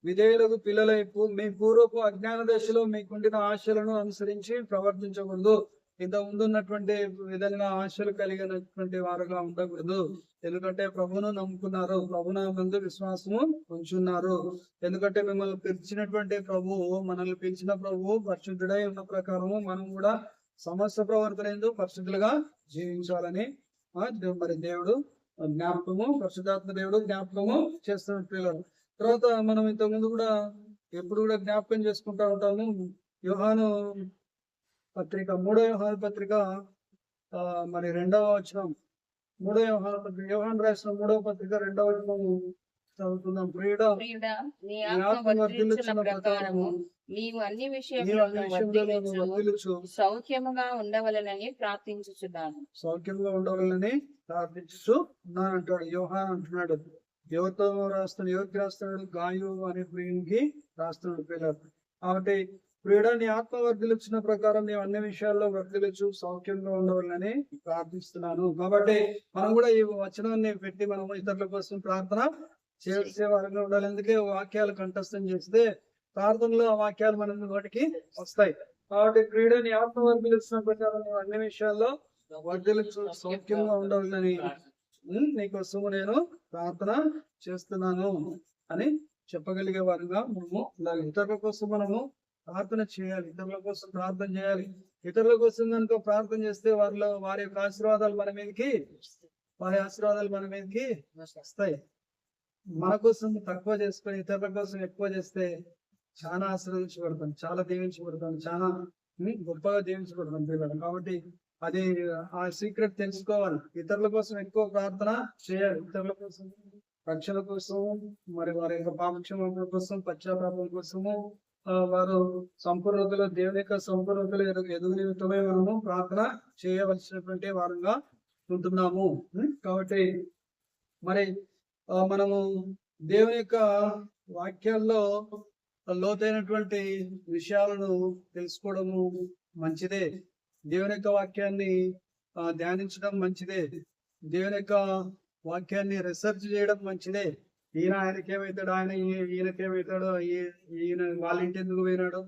Speaker 2: విధేయులకు పిల్లలై మీ పూర్వపు అజ్ఞాన దశలో మీకుండిన ఆశలను అనుసరించి ప్రవర్తించకూడదు. ఇంత ముందున్నటువంటి విధంగా ఆశలు కలిగినటువంటి వారుగా ఉండకూడదు. ఎందుకంటే ప్రభువును నమ్ముకున్నారు, ప్రభునందు విశ్వాసము ఉంచున్నారు. ఎందుకంటే మిమ్మల్ని పిలిచినటువంటి మనల్ని పిలిచిన ప్రభువు పరిశుద్ధుడై ఉన్న ప్రకారము మనం కూడా సమస్త ప్రవర్తన పరిశుద్ధులుగా జీవించాలని మరి దేవుడు పరిశుద్ధాత్మ దేవుడు జ్ఞాపకము చేస్తున్న పిల్లలు. తర్వాత మనం ఇంతకుముందు కూడా ఎప్పుడు కూడా జ్ఞాపకం చేసుకుంటా ఉంటాము. యోహాను పత్రిక 3వ యోహాను పత్రిక మరి 2వ వచనం, 3వ యోహాను పత్రిక, యోహాను రాసిన 3వ పత్రిక 2వ వచనం చదువుతున్నాం. ప్రియుడా,
Speaker 3: నీ ఆత్మ వర్ధిల్లుచున్న ప్రకారము నీవు అన్ని విషయములను సౌఖ్యముగా ఉండవలనని ప్రార్థించుచున్నాను
Speaker 2: అంటాడు యోహాను. అంటున్నాడు ఎవరితో ఎవరికి రాస్తున్నాడు? గాయు అనే ప్రియునికి రాస్తున్నాడు పిల్లలు. కాబట్టి ప్రియుడా, నీ ఆత్మ వర్ధిల్లుచున్న ప్రకారం నీవు అన్ని విషయాల్లో వర్ధిల్లుచు సౌఖ్యంగా ఉండవాలని ప్రార్థిస్తున్నాను. కాబట్టి మనం కూడా ఈ వచనాన్ని పెట్టి మనం ఇతరుల కోసం ప్రార్థన చేసే వారంగా ఉండాలి. అందుకే వాక్యాలు కంఠస్థం చేస్తే ప్రార్థనలో ఆ వాక్యాలు మన వాటికి వస్తాయి. కాబట్టి ప్రియుడా, నీ ఆత్మ వర్ధిల్లుచున్న ప్రకారం నీవు అన్ని విషయాల్లో వర్ధిల్లుచు సౌఖ్యంగా ఉండవాలని నీకోసము నేను ప్రార్థన చేస్తున్నాను అని చెప్పగలిగే వారుగా మనము ఉండాలి. ఇతరుల కోసం మనము ప్రార్థన చేయాలి, ఇతరుల కోసం ప్రార్థన చేయాలి. ఇతరుల కోసం కనుక ప్రార్థన చేస్తే వారి యొక్క ఆశీర్వాదాలు మన మీదకి వస్తాయి. మన కోసం తక్కువ చేసుకొని ఇతరుల కోసం ఎక్కువ చేస్తే చాలా ఆశీర్వదించబడతాం, చాలా దీవించబడతాం, చాలా గొప్పగా దీవించబడతాం పిల్లలు. కాబట్టి అది ఆ సీక్రెట్ తెలుసుకోవాలి. ఇతరుల కోసం ఎక్కువ ప్రార్థన చేయాలి. ఇతరుల కోసం, రక్షణ కోసం, మరి వారి యొక్క పాపక్షేమం కోసం, పశ్చాత్తాపం కోసము వారు సంపూర్ణతలో దేవుని యొక్క సంపూర్ణతలో ఎదుగు నిమిత్తమే మనము ప్రార్థన చేయవలసినటువంటి వారంగా ఉంటున్నాము. కాబట్టి మరి మనము దేవుని యొక్క వాక్యాల్లో లోతైనటువంటి విషయాలను తెలుసుకోవడము మంచిదే. దేవుని యొక్క వాక్యాన్ని ధ్యానించడం మంచిదే. దేవుని యొక్క వాక్యాన్ని రీసెర్చ్ చేయడం మంచిదే. ఆయనకేమవుతాడు, ఈయనకేమవుతాడు, ఈయన వాళ్ళ ఇంటి ఎందుకు పోయినాడు,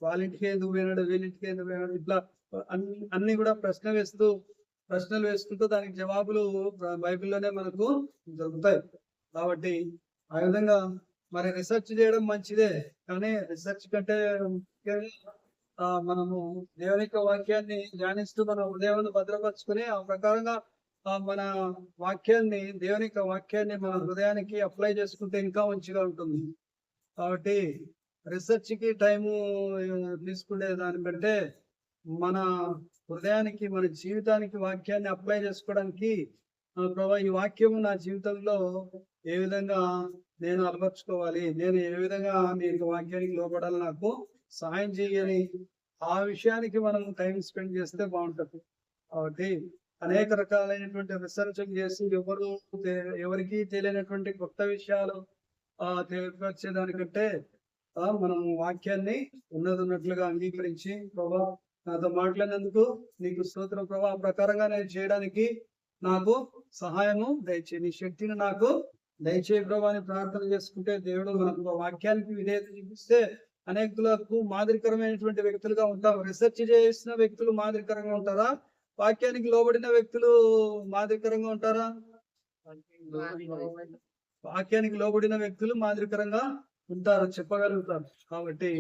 Speaker 2: వీళ్ళింటికి ఎందుకు పోయినాడు, ఇట్లా అన్ని కూడా ప్రశ్నలు వేసుకుంటూ దానికి జవాబులు బైబిల్లోనే మనకు దొరుకుతాయి. కాబట్టి ఆ విధంగా మరి రీసెర్చ్ చేయడం మంచిదే. కానీ రీసెర్చ్ కంటే మనము దేవుని యొక్క వాక్యాన్ని ధ్యానిస్తూ మన హృదయాన్ని భద్రపరుచుకుని ఆ ప్రకారంగా మన దేవుని యొక్క వాక్యాన్ని మన హృదయానికి అప్లై చేసుకుంటే ఇంకా మంచిగా ఉంటుంది. కాబట్టి రీసెర్చ్ కి టైము తీసుకునే దానికంటే మన హృదయానికి, మన జీవితానికి వాక్యాన్ని అప్లై చేసుకోవడానికి ప్రభా ఈ వాక్యము నా జీవితంలో ఏ విధంగా నేను అలవర్చుకోవాలి, నేను ఏ విధంగా నీ యొక్క వాక్యానికి లోబడాలి, నాకు సహాయం చేయని ఆ విషయానికి మనం టైం స్పెండ్ చేస్తే బాగుంటది. కాబట్టి అనేక రకాలైనటువంటి రీసెర్చ్ చేసి ఎవరికి తెలియనటువంటి కొత్త విషయాలు తెలియపరిచేదానికంటే మనం వాక్యాన్ని ఉన్నట్లుగా అంగీకరించి, ప్రభా నాతో మాట్లాడినందుకు నీకు స్తోత్రం ప్రభా, ఆ ప్రకారంగా నేను చేయడానికి నాకు సహాయము దయచేయి, నీ శక్తిని నాకు దయచేయి ప్రభా అని ప్రార్థన చేసుకుంటే దేవుడు మనకు వాక్యానికి విధేయత చూపిస్తే అనేకులకు మాదిరికరమైనటువంటి వ్యక్తులుగా ఉంటారు. రీసెర్చ్ చేసిన వ్యక్తులు మాదిరికరంగా ఉంటారా, వాక్యానికి లోబడిన వ్యక్తులు మాదిరికరంగా ఉంటారా? వాక్యానికి లోబడిన వ్యక్తులు మాదిరికరంగా ఉంటారు, చెప్పగలుగుతారు. కాబట్టి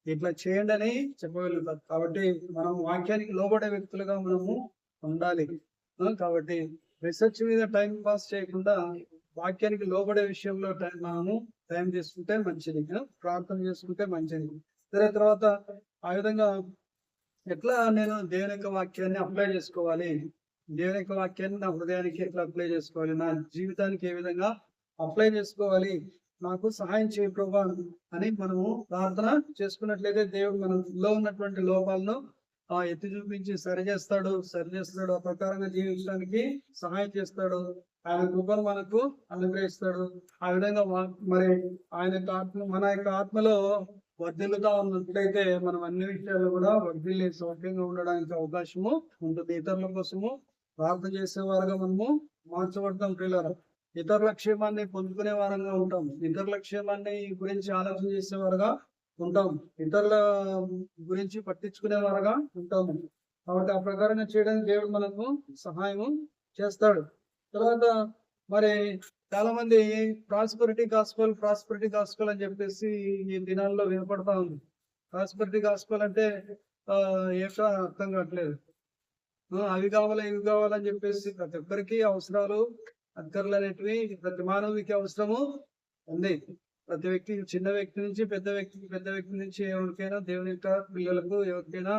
Speaker 2: ఇట్లా చేయండి అని చెప్పగలుగుతారు. కాబట్టి మనం వాక్యానికి లోబడే వ్యక్తులుగా మనము ఉండాలి. కాబట్టి రీసెర్చ్ మీద టైం పాస్ చేయకుండా వాక్యానికి లోబడే విషయంలో మనము టైం చేసుకుంటే మంచిది, ప్రార్థన చేసుకుంటే మంచిది. తర్వాత ఆ విధంగా ఎట్లా నేను దేవుని యొక్క వాక్యాన్ని అప్లై చేసుకోవాలి, దేవుని యొక్క వాక్యాన్ని నా హృదయానికి ఎట్లా అప్లై చేసుకోవాలి, నా జీవితానికి ఏ విధంగా అప్లై చేసుకోవాలి, నాకు సహాయం చేయ ప్రభా అని మనము ప్రార్థన చేసుకున్నట్లయితే దేవుడు మనలో ఉన్నటువంటి లోపాలను ఎత్తి చూపించి సరిచేస్తాడు. ఆ ప్రకారంగా జీవించడానికి సహాయం చేస్తాడు. ఆయన కృపను మనకు అనుగ్రహిస్తాడు. ఆ విధంగా మరి ఆయన యొక్క ఆత్మ మన యొక్క ఆత్మలో వర్ధిల్లుతా ఉన్నట్లయితే మనం అన్ని విషయాలు కూడా వర్ధిల్లి సౌఖ్యంగా ఉండడానికి అవకాశము ఉంటుంది. ఇతరుల కోసము ప్రార్థన చేసేవారుగా మనము మార్చబడతాం పిల్లలు. ఇతరుల క్షేమాన్ని పొందుకునే వారంగా ఉంటాం. ఇతరుల క్షేమాన్ని గురించి ఆలోచన చేసేవారుగా ఉంటాం. ఇతరుల గురించి పట్టించుకునే వారుగా ఉంటాము. కాబట్టి ఆ ప్రకారంగా చేయడానికి దేవుడు మనకు సహాయం చేస్తాడు. తర్వాత మరి చాలా మంది ప్రాస్పరిటీ గాస్పల్ అని చెప్పేసి ఈ దినాల్లో వినపడతా ఉంది. ప్రాస్పరిటీ గాస్పల్ అంటే ఏంటో అర్థం కావట్లేదు. అవి కావాలి ఇవి కావాలని చెప్పేసి ప్రతి ఒక్కరికి అవసరాలు అక్కర్లు అనేటివి ప్రతి మానవునికి అవసరము ఉంది. ప్రతి వ్యక్తి, చిన్న వ్యక్తి నుంచి పెద్ద వ్యక్తి నుంచి ఎవరికైనా, దేవుని యొక్క పిల్లలకు ఎవరికైనా,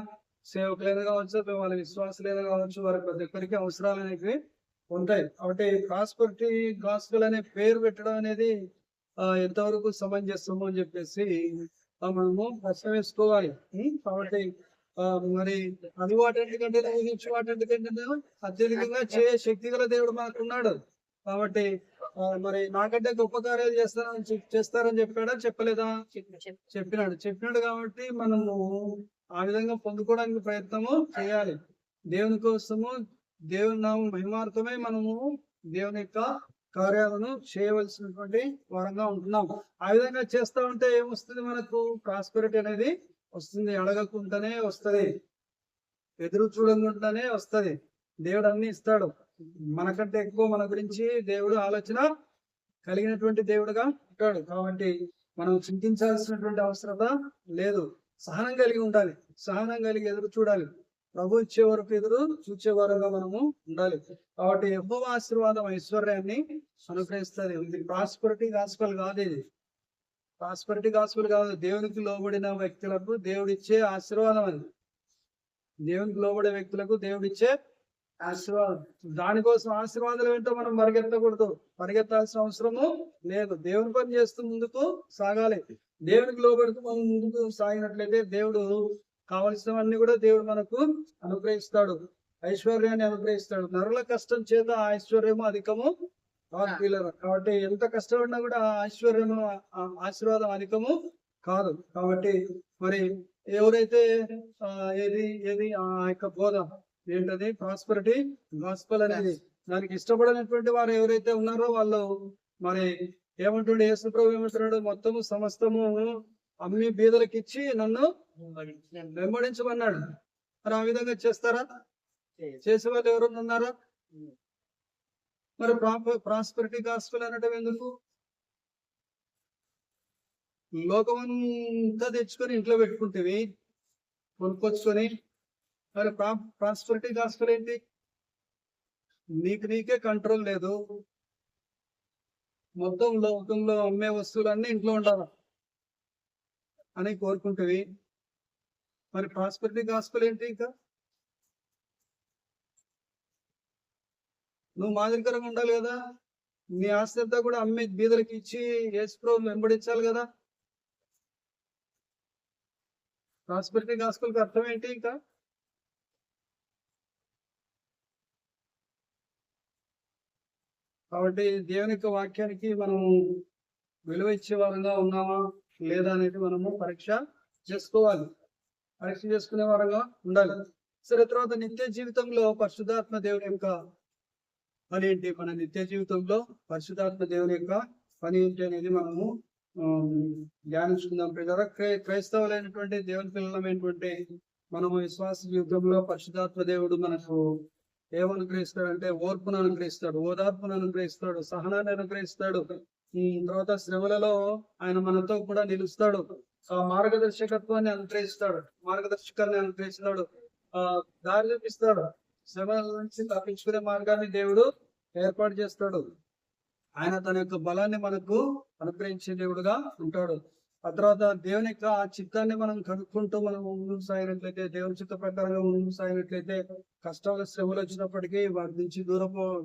Speaker 2: సేవకులైనా కావచ్చు, వాళ్ళ విశ్వాసులైనా కావచ్చు, వారి ప్రతి ఒక్కరికి అవసరాలు అనేవి ఉంటాయి. కాబట్టి ప్రాస్పరిటీ గాస్పెల్ అనే పేరు పెట్టడం అనేది ఎంతవరకు సమంజసము అని చెప్పేసి మనము ప్రశ్న వేసుకోవాలి. కాబట్టి మరి అది వాటంటే వాటంటే అత్యధికంగా చేయ శక్తి గల దేవుడు మనకున్నాడు. కాబట్టి మరి నాకంటే గొప్ప కార్యాలు చేస్తారని చెప్పాడా, చెప్పలేదా? చెప్పినాడు కాబట్టి మనము ఆ విధంగా పొందుకోవడానికి ప్రయత్నము చేయాలి. దేవుని కోసము, దేవుని నామం మహిమార్థమే మనము దేవుని యొక్క కార్యాలను చేయవలసినటువంటి వారంగా ఉంటున్నాం. ఆ విధంగా చేస్తా ఉంటే ఏమొస్తుంది, మనకు ప్రాస్పెరిటీ అనేది వస్తుంది. అడగకుండానే వస్తుంది, ఎదురు చూడకుండానే వస్తుంది. దేవుడు అన్ని ఇస్తాడు. మనకంటే ఎక్కువ మన గురించి దేవుడు ఆలోచన కలిగినటువంటి దేవుడుగా ఉంటాడు. కాబట్టి మనం చింతించాల్సినటువంటి అవసరత లేదు. సహనం కలిగి ఉండాలి, సహనం కలిగి ఎదురు చూడాలి. ప్రభు ఇచ్చే వరకు ఎదురు చూచేవారుగా మనము ఉండాలి. కాబట్టి యెహోవా ఆశీర్వాదం ఐశ్వర్యాన్ని అనుగ్రహిస్తుంది. ఇది ప్రాస్పరిటీ గాస్పెల్ కాదు. ఇది ప్రాస్పరిటీ గాస్పెల్ కాదు. దేవునికి లోబడిన వ్యక్తులకు దేవుడిచ్చే ఆశీర్వాదం. అది దేవునికి లోబడే వ్యక్తులకు దేవుడిచ్చే ఆశీర్వాదం. దానికోసం ఆశీర్వాదాలు ఏంటో మనం పరిగెత్తాల్సిన అవసరము లేదు. దేవుని పని చేస్తూ ముందుకు సాగాలి. దేవునికి లోబడుతూ మనం ముందుకు సాగినట్లయితే దేవుడు కావలసినవన్నీ కూడా దేవుడు మనకు అనుగ్రహిస్తాడు, ఐశ్వర్యాన్ని అనుగ్రహిస్తాడు. నరుల కష్టం చేత ఐశ్వర్యము అధికము కాదు. కాబట్టి ఎంత కష్టపడినా కూడా ఐశ్వర్యము ఆశీర్వాదం అధికము కాదు. కాబట్టి మరి ఎవరైతే ఏది ఆ యొక్క బోధ ఏంటది, ప్రాస్పరిటీ గాస్పెల్ అనేది, దానికి ఇష్టపడినటువంటి వారు ఎవరైతే ఉన్నారో వాళ్ళు మరి ఏమంటుండే, యేసు ప్రభు ఏమంటున్నాడు, మొత్తము సమస్తము అమ్మి బీదలకు ఇచ్చి నన్ను వెంబడించమన్నాడు. మరి ఆ విధంగా చేస్తారా? చేసే వాళ్ళు ఎవరన్నా ఉన్నారా? మరి ప్రాస్పరిటీ గాస్పెల్ అనటం ఎందుకు? లోకమంతా తెచ్చుకొని ఇంట్లో పెట్టుకుంటేవి, కొనుక్కొచ్చుకొని. మరి ప్రాస్పరిటీ గాస్పెల్ ఏంటి? నీకే కంట్రోల్ లేదు, మొత్తం లోకంలో అమ్మే వస్తువులన్నీ ఇంట్లో ఉండాలి అని కోరుకుంటేవి. మరి ప్రాస్పరిటీ గాస్పెల్ ఏంటి? ఇంకా నువ్వు మాదిరికరంగా ఉండాలి కదా. నీ ఆస్తి అంతా కూడా అమ్మి బీదలకి ఇచ్చి యేసు ప్రభువుని వెంబడించాలి కదా. ప్రాస్పెరిటీ గాస్పెల్కి అర్థం ఏంటి? ఇంకా కాబట్టి దేవుని యొక్క వాక్యానికి మనం విలువ ఇచ్చే వారంగా ఉన్నామా లేదా అనేది మనము పరీక్ష చేసుకోవాలి. పరీక్ష చేసుకునే వారంగా ఉండాలి. సరే, తర్వాత నిత్య జీవితంలో పరిశుద్ధాత్మ దేవుని యొక్క పని ఏంటి? మన నిత్య జీవితంలో పరిశుద్ధాత్మ దేవుని యొక్క పని ఏంటి అనేది మనము ధ్యానించుకుందాం. పిల్లరా, క్రైస్తవులైనటువంటి దేవుని పిల్లలమైనటువంటి మనము విశ్వాస జీవితంలో పరిశుద్ధాత్మ దేవుడు మనకు ఏమనుగ్రహిస్తాడంటే ఓర్పును అనుగ్రహిస్తాడు, ఓదార్పును అనుగ్రహిస్తాడు, సహనాన్ని అనుగ్రహిస్తాడు. తర్వాత శ్రమలలో ఆయన మనతో కూడా నిలుస్తాడు, మార్గదర్శకత్వాన్ని అనుగ్రహిస్తాడు, మార్గదర్శకాన్ని అనుగ్రహిస్తాడు, దారి చూపిస్తాడు. శ్రమల నుంచి తప్పించుకునే మార్గాన్ని దేవుడు ఏర్పాటు చేస్తాడు. ఆయన తన యొక్క బలాన్ని మనకు అనుగ్రహించే దేవుడుగా ఉంటాడు. ఆ తర్వాత దేవుని యొక్క ఆ చిత్తాన్ని మనం కనుక్కుంటూ మనం ముందుకు సాగినట్లయితే, దేవుని చిత్త ప్రకారంగా ముందుకు సాగినట్లయితే కష్టాలు శ్రమలు వచ్చినప్పటికీ వాటి నుంచి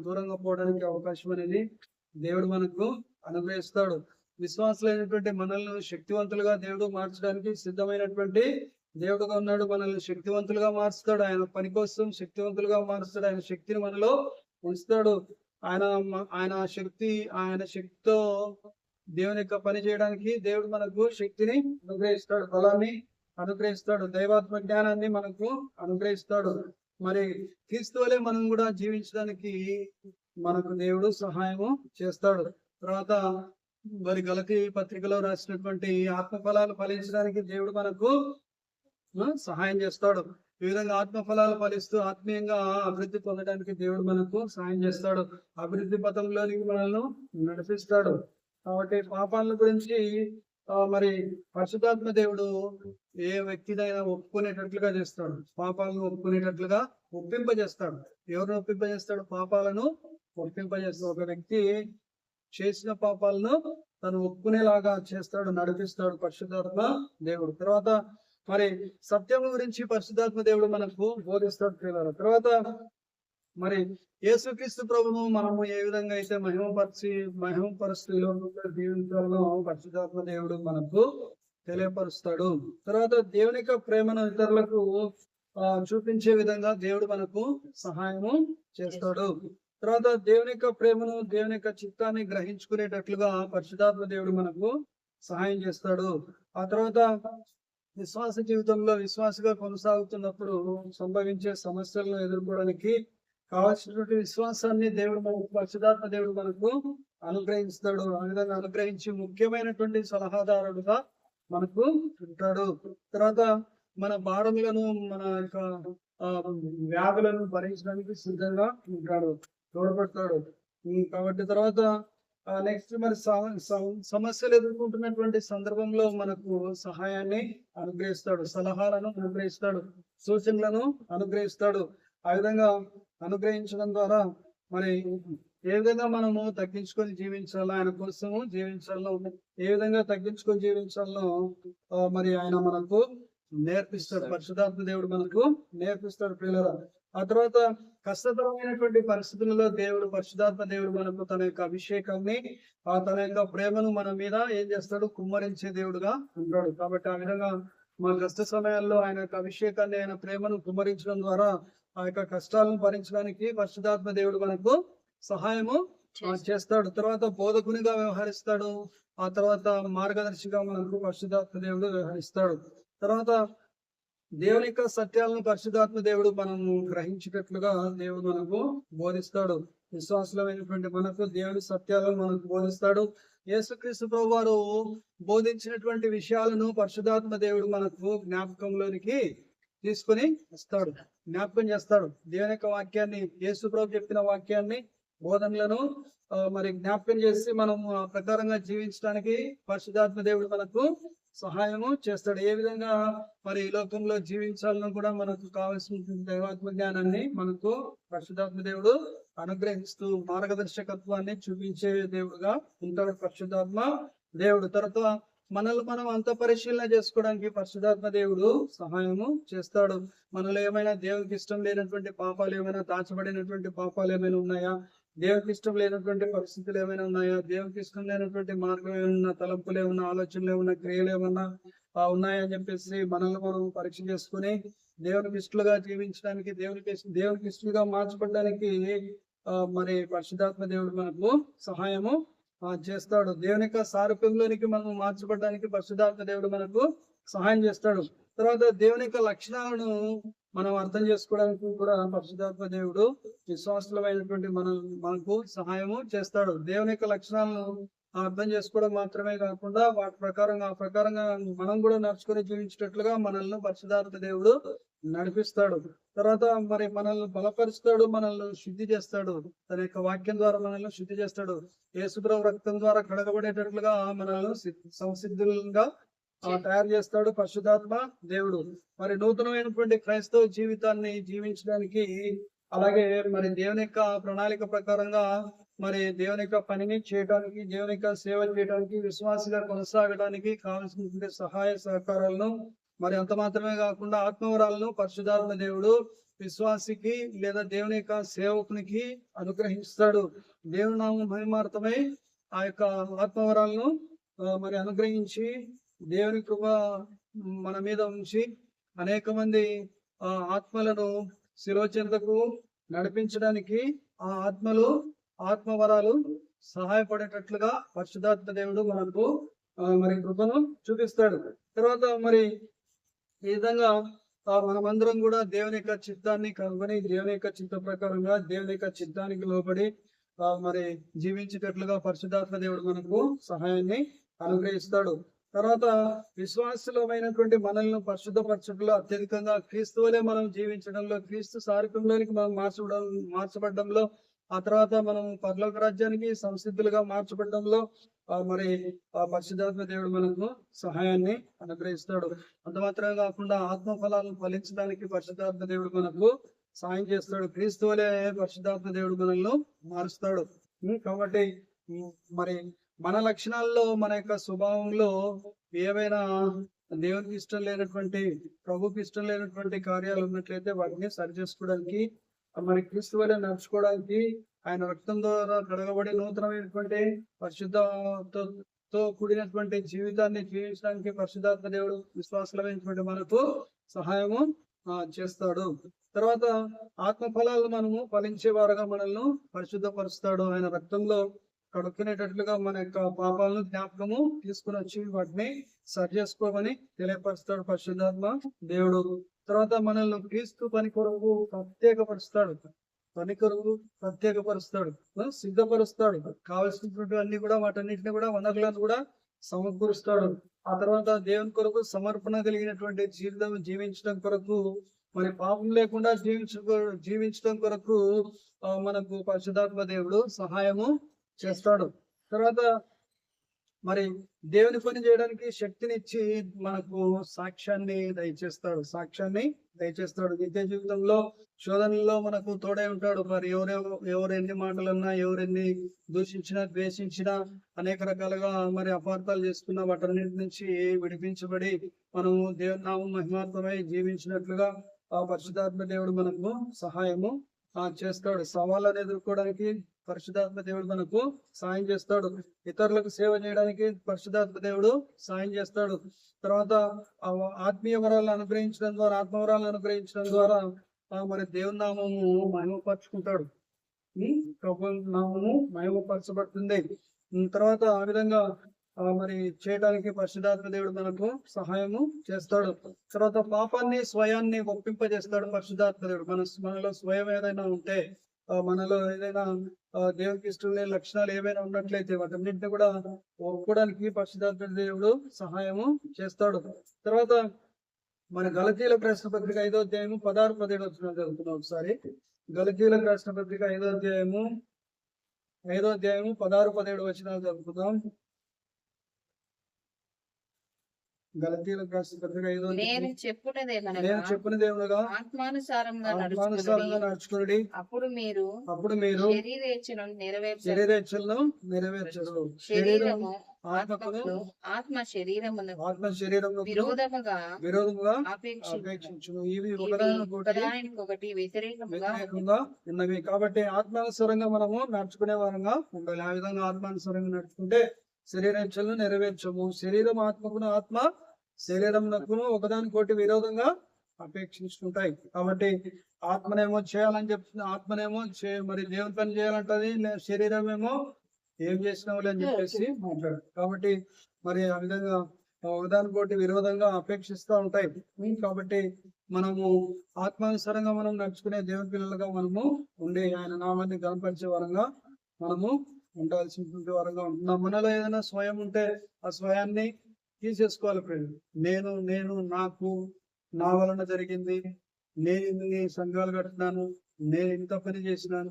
Speaker 2: దూరంగా పోవడానికి అవకాశం అనేది దేవుడు మనకు అనుగ్రహిస్తాడు. విశ్వాసులైనటువంటి మనల్ని శక్తివంతులుగా దేవుడు మార్చడానికి సిద్ధమైనటువంటి దేవుడుగా ఉన్నాడు. మనల్ని శక్తివంతులుగా మారుస్తాడు. ఆయన పని కోసం శక్తివంతులుగా మారుస్తాడు. ఆయన శక్తిని మనలో ఉంచుతాడు. ఆయన శక్తితో దేవుని యొక్క పని చేయడానికి దేవుడు మనకు శక్తిని అనుగ్రహిస్తాడు, బలాన్ని అనుగ్రహిస్తాడు, దైవాత్మ జ్ఞానాన్ని మనకు అనుగ్రహిస్తాడు. మరి క్రీస్తు వలె మనం కూడా జీవించడానికి మనకు దేవుడు సహాయము చేస్తాడు. తర్వాత మరి గలతీ పత్రికలో రాసినటువంటి ఆత్మ ఫలాలు ఫలించడానికి దేవుడు మనకు సహాయం చేస్తాడు. ఈ విధంగా ఆత్మ ఫలాలు ఫలిస్తూ ఆత్మీయంగా అభివృద్ధి పొందడానికి దేవుడు మనకు సహాయం చేస్తాడు. అభివృద్ధి పథంలోనికి మనల్ని నడిపిస్తాడు. కాబట్టి పాపాల గురించి మరి పరిశుద్ధాత్మ దేవుడు ఏ వ్యక్తినైనా ఒప్పుకునేటట్లుగా చేస్తాడు, పాపాలను ఒప్పుకునేటట్లుగా ఒప్పింపజేస్తాడు. ఎవరిని ఒప్పింపజేస్తాడు? పాపాలను ఒప్పింపజేస్తాడు. ఒక వ్యక్తి చేసిన పాపాలను తను ఒప్పుకునేలాగా చేస్తాడు, నడిపిస్తాడు పరిశుద్ధాత్మ దేవుడు. తర్వాత మరి సత్యం గురించి పరిశుద్ధాత్మ దేవుడు మనకు బోధిస్తాడు. తర్వాత మరి యేసుక్రీస్తు ప్రభును మనము ఏ విధంగా అయితే మహిమపరుస్తూ జీవితంలో పరిశుద్ధాత్మ దేవుడు మనకు తెలియపరుస్తాడు. తర్వాత దేవుని యొక్క ప్రేమను ఇతరులకు చూపించే విధంగా దేవుడు మనకు సహాయము చేస్తాడు. తర్వాత దేవుని యొక్క ప్రేమను, దేవుని యొక్క చిత్తాన్ని గ్రహించుకునేటట్లుగా పరిశుద్ధాత్మ దేవుడు మనకు సహాయం చేస్తాడు. ఆ తర్వాత విశ్వాస జీవితంలో విశ్వాసగా కొనసాగుతున్నప్పుడు సంభవించే సమస్యలను ఎదుర్కోవడానికి కావాల్సినటువంటి విశ్వాసాన్ని దేవుడు మనకు, పరిశుద్ధాత్మ దేవుడు మనకు అనుగ్రహిస్తాడు. ఆ విధంగా అనుగ్రహించి ముఖ్యమైనటువంటి సలహాదారుడుగా మనకు ఉంటాడు. తర్వాత మన భారములను, మన యొక్క వ్యాధులను భరించడానికి సిద్ధంగా ఉంటాడు, తోడ్పడతాడు. కాబట్టి తర్వాత నెక్స్ట్ మరి సమస్యలు ఎదుర్కొంటున్నటువంటి సందర్భంలో మనకు సహాయాన్ని అనుగ్రహిస్తాడు, సలహాలను అనుగ్రహిస్తాడు, సూచనలను అనుగ్రహిస్తాడు. ఆ విధంగా అనుగ్రహించడం ద్వారా మరి ఏ విధంగా మనము తగ్గించుకొని జీవించాలో, ఆయన కోసము జీవించాలో, ఏ విధంగా తగ్గించుకొని జీవించాలో మరి ఆయన మనకు నేర్పిస్తాడు. పరిశుద్ధాత్మ దేవుడు మనకు నేర్పిస్తాడు పిల్లరా. ఆ తర్వాత కష్టతరమైనటువంటి పరిస్థితులలో దేవుడు, పరిశుద్ధాత్మ దేవుడు మనకు తన యొక్క అభిషేకాన్ని, తన యొక్క ప్రేమను మన మీద ఏం చేస్తాడు? కుమ్మరించే దేవుడుగా ఉంటాడు. కాబట్టి ఆ విధంగా మన కష్ట సమయాల్లో ఆయన యొక్క అభిషేకాన్ని, ఆయన ప్రేమను కుమ్మరించడం ద్వారా ఆ యొక్క కష్టాలను భరించడానికి పరిశుద్ధాత్మ దేవుడు మనకు సహాయము చేస్తాడు. తర్వాత బోధకునిగా వ్యవహరిస్తాడు. ఆ తర్వాత మార్గదర్శిగా మనకు పరిశుద్ధాత్మ దేవుడు వ్యవహరిస్తాడు. తర్వాత దేవుని యొక్క సత్యాలను పరిశుద్ధాత్మ దేవుడు మనము గ్రహించేటట్లుగా దేవుడు మనకు బోధిస్తాడు. విశ్వాసులమైనటువంటి మనకు దేవుని సత్యాలను మనకు బోధిస్తాడు. యేసుక్రీస్తు ప్రభువారు బోధించినటువంటి విషయాలను పరిశుద్ధాత్మ దేవుడు మనకు జ్ఞాపకంలోనికి తీసుకొని వస్తాడు, జ్ఞాపకం చేస్తాడు. దేవుని యొక్క వాక్యాన్ని, యేసు ప్రభు చెప్పిన వాక్యాన్ని, బోధనలను మరి జ్ఞాపకం చేసి మనం ఆ ప్రకారంగా జీవించడానికి పరిశుద్ధాత్మ దేవుడు మనకు సహాయము చేస్తాడు. ఏ విధంగా మరి ఈ లోకంలో జీవించాలని కూడా మనకు కావాల్సిన దైవాత్మ జ్ఞానాన్ని మనకు పరిశుద్ధాత్మ దేవుడు అనుగ్రహిస్తూ మార్గదర్శకత్వాన్ని చూపించే దేవుడుగా ఉంటాడు పరిశుద్ధాత్మ దేవుడు. తర్వాత మనల్ని మనం అంత పరిశీలన చేసుకోవడానికి పరిశుద్ధాత్మ దేవుడు సహాయము చేస్తాడు. మనలో ఏమైనా దేవునికి ఇష్టం లేనటువంటి పాపాలు, ఏమైనా దాచబడినటువంటి పాపాలు ఏమైనా ఉన్నాయా, దేవునికి ఇష్టం లేనటువంటి పరిస్థితులు ఏమైనా ఉన్నాయా, దేవునికి ఇష్టం లేనటువంటి మార్గం ఏమన్నా, తలంపులు ఏమన్నా, ఆలోచనలు ఏమన్నా, క్రియలు ఏమన్నా ఉన్నాయా అని చెప్పేసి మనల్ని మనం పరీక్ష చేసుకుని దేవునికి ఇష్టలుగా జీవించడానికి, దేవునికి ఇష్టలుగా మార్చబడడానికి మరి పరిశుద్ధాత్మ దేవుడు మనకు సహాయము చేస్తాడు. దేవుని యొక్క సారూప్యంలోనికి మనం మార్చబడడానికి పరిశుద్ధాత్మ దేవుడు మనకు సహాయం చేస్తాడు. తర్వాత దేవుని యొక్క లక్షణాలను మనం అర్థం చేసుకోవడానికి కూడా పరిశుద్ధాత్మ దేవుడు విశ్వాసులమైనటువంటి మనకు సహాయము చేస్తాడు. దేవుని యొక్క లక్షణాలను అర్థం చేసుకోవడం మాత్రమే కాకుండా వాటి ప్రకారంగా మనం కూడా నడుచుకొని జీవించేటట్లుగా మనల్ని పరిశుద్ధాత్మ దేవుడు నడిపిస్తాడు. తర్వాత మరి మనల్ని బలపరుస్తాడు, మనల్ని శుద్ధి చేస్తాడు. తన యొక్క వాక్యం ద్వారా మనల్ని శుద్ధి చేస్తాడు. యేసుప్రభు రక్తం ద్వారా కడగబడేటట్లుగా మనల్ని సంసిద్ధులుగా తయారు చేస్తాడు పరిశుద్ధాత్మ దేవుడు. మరి నూతనమైనటువంటి క్రైస్తవ జీవితాన్ని జీవించడానికి, అలాగే మరి దేవుని యొక్క ప్రణాళిక ప్రకారంగా మరి దేవుని యొక్క పనిని చేయడానికి, దేవుని యొక్క సేవ చేయడానికి, విశ్వాసిగా కొనసాగడానికి కావాల్సినటువంటి సహాయ సహకారాలను, మరి అంత మాత్రమే కాకుండా ఆత్మవరాలను పరిశుద్ధాత్మ దేవుడు విశ్వాసికి లేదా దేవుని యొక్క సేవకునికి అనుగ్రహిస్తాడు. దేవుని నామం మహిమార్థమై ఆ యొక్క ఆత్మవరాలను మరి అనుగ్రహించి దేవుని కృప మన మీద ఉంచి అనేక మంది ఆత్మలను శిరోచెంతకు నడిపించడానికి ఆ ఆత్మవరాలు సహాయపడేటట్లుగా పరిశుద్ధాత్మ దేవుడు మనకు మరి కృపను చూపిస్తాడు. తర్వాత మరి ఈ విధంగా మనమందరం కూడా దేవుని యొక్క చిత్తాన్ని కనుగొని దేవుని యొక్క చిత్త ప్రకారంగా దేవుని యొక్క చిత్తానికి లోబడి మరి జీవించేటట్లుగా పరిశుద్ధాత్మ దేవుడు మనకు సహాయాన్ని అనుగ్రహిస్తాడు. తర్వాత విశ్వాసులమైనటువంటి మనల్ని పరిశుద్ధపరచడంలో, అత్యధికంగా క్రీస్తు వలె మనం జీవించడంలో, క్రీస్తు సారూప్యంలోనికి మనం మార్చబడడంలో, ఆ తర్వాత మనం పరలోక రాజ్యానికి సంసిద్ధులుగా మార్చబడడంలో మరి పరిశుద్ధాత్మ దేవుడు మనకు సహాయాన్ని అనుగ్రహిస్తాడు. అంత మాత్రమే కాకుండా ఆత్మ ఫలాలను ఫలించడానికి పరిశుద్ధాత్మ దేవుడు మనకు సహాయం చేస్తాడు. క్రీస్తు వలె పరిశుద్ధాత్మ దేవుడు మనల్ని మారుస్తాడు. కాబట్టి మరి మన లక్షణాల్లో, మన యొక్క స్వభావంలో ఏవైనా దేవునికి ఇష్టం లేనటువంటి, ప్రభుకి ఇష్టం లేనటువంటి కార్యాలు ఉన్నట్లయితే వాటిని సరి చేసుకోవడానికి, మరి క్రీస్తు వలె నడుచుకోవడానికి, ఆయన రక్తం ద్వారా కడగబడి నూతనమైనటువంటి పరిశుద్ధతో కూడినటువంటి జీవితాన్ని జీవించడానికి పరిశుద్ధాత్మ దేవుడు విశ్వాసమైనటువంటి మనకు సహాయము చేస్తాడు. తర్వాత ఆత్మ ఫలాలు మనము ఫలించే వారుగా మనల్ని పరిశుద్ధపరుస్తాడు. ఆయన రక్తంలో కడుక్కునేటట్లుగా మన యొక్క పాపాలను జ్ఞాపకము తీసుకుని వచ్చి వాటిని సరి చేసుకోమని తెలియపరుస్తాడు పరిశుద్ధాత్మ దేవుడు. తర్వాత మనల్ని క్రీస్తు పని కొరకు ప్రత్యేకపరుస్తాడు, సిద్ధపరుస్తాడు. కావలసినటువంటి అన్ని కూడా, వాటన్నిటిని కూడా, వనరులను కూడా సమకూరుస్తాడు. ఆ తర్వాత దేవుని కొరకు సమర్పణ కలిగినటువంటి జీవితం జీవించడం కొరకు, మరి పాపం లేకుండా జీవించడం కొరకు మనకు పరిశుద్ధాత్మ దేవుడు సహాయము చేస్తాడు. తర్వాత మరి దేవుని పని చేయడానికి శక్తినిచ్చి మనకు సాక్ష్యాన్ని దయచేస్తాడు. నిత్య జీవితంలో శోధనలో మనకు తోడై ఉంటాడు. మరి ఎవరెన్ని మాటలన్నా, ఎవరెన్ని దూషించినా, ద్వేషించినా, అనేక రకాలుగా మరి అపార్థాలు చేసుకున్న వాటన్నిటి నుంచి విడిపించబడి మనము దేవుని నామం మహిమార్థమై జీవించినట్లుగా ఆ పరిశుద్ధాత్మ దేవుడు మనకు సహాయము చేస్తాడు. సవాళ్ళను ఎదుర్కోవడానికి పరిశుద్ధాత్మ దేవుడు మనకు సాయం చేస్తాడు. ఇతరులకు సేవ చేయడానికి పరిశుద్ధాత్మ దేవుడు సాయం చేస్తాడు. తర్వాత ఆత్మీయ వరాలను అనుగ్రహించడం ద్వారా, ఆత్మవరాలను అనుగ్రహించడం ద్వారా మరి దేవుని నామము మహిమపరచుకుంటాడు. ప్రభు నామము మహిమపరచబడుతుంది. తర్వాత ఆ విధంగా మరి చేయడానికి పరిశుద్ధాత్మ దేవుడు మనకు సహాయము చేస్తాడు. తర్వాత పాపాన్ని, స్వయాన్ని ఒప్పింపజేస్తాడు పరిశుద్ధాత్మ దేవుడు. మనలో స్వయం ఏదైనా ఉంటే, మనలో ఏదైనా దేవునికి ఇష్టం లేని లక్షణాలు ఏవైనా ఉన్నట్లయితే వాటన్నింటినీ కూడా ఒప్పుకోవడానికి పరిశుద్ధాత్మ దేవుడు సహాయము చేస్తాడు. తర్వాత మన గలతీయులకు రాసిన పత్రిక 5వ అధ్యాయము 16-17 వచనాలు చదువుతున్నాం ఒకసారి. గలతీయులకు రాసిన పత్రిక 5వ అధ్యాయము 16-17 వచనాలు చదువుతున్నాం. గలతీయులకు రాసిన పత్రిక 5వ
Speaker 3: నేను
Speaker 2: చెప్పునదేమనగా
Speaker 3: ఆత్మానుసారంగా
Speaker 2: నడుచుకుని
Speaker 3: అప్పుడు మీరు
Speaker 2: శరీరేచ్ఛలను
Speaker 3: శరీరము ఆత్మకును ఆత్మ శరీరమునకు
Speaker 2: ఆత్మ శరీరంలో
Speaker 3: విరోధముగా
Speaker 2: అపేక్షించును.
Speaker 3: అపేక్షించును.
Speaker 2: ఇవి
Speaker 3: ఇవి
Speaker 2: ఒకదానికొకటి
Speaker 3: ఒకదానికొకటి వ్యతిరేకముగా
Speaker 2: వ్యతిరేకంగా ఉన్నవి. కాబట్టి ఆత్మానుసారంగా మనము నడుచుకునే వారంగా ఉండాలి. ఆ విధంగా ఆత్మానుసారంగా నడుచుకుంటే శరీరేచ్ఛలను నెరవేర్చము. శరీరం ఆత్మకును, ఆత్మ శరీరమునకును ఒకదానికొకటి విరోధంగా అపేక్షించుకుంటాయి. కాబట్టి ఆత్మనేమో చేయాలని చెప్తుంది, ఆత్మనేమో మరి దేవుని పని చేయాలంటది, శరీరం ఏమో ఏం చేసినావులే అని చెప్పేసి మాట్లాడు. కాబట్టి మరి ఆ విధంగా ఒకదానికొకటి విరోధంగా అపేక్షిస్తూ ఉంటాయి. కాబట్టి మనము ఆత్మానుసారంగా మనం నడుచుకునే దేవుని పిల్లలుగా మనము ఉండి ఆయన నామాన్ని గణపరిచే వారంగా మనము ఉండాల్సినటువంటి వారంగా ఉంటున్నాం. మనలో ఏదైనా స్వయం ఉంటే ఆ స్వయాన్ని తీసేసుకోవాలి ఫ్రెండ్. నేను నేను నాకు నా వలన జరిగింది, నేను ఇన్ని సంఘాలు కట్టినాను, నేను ఇంత పని చేసినాను,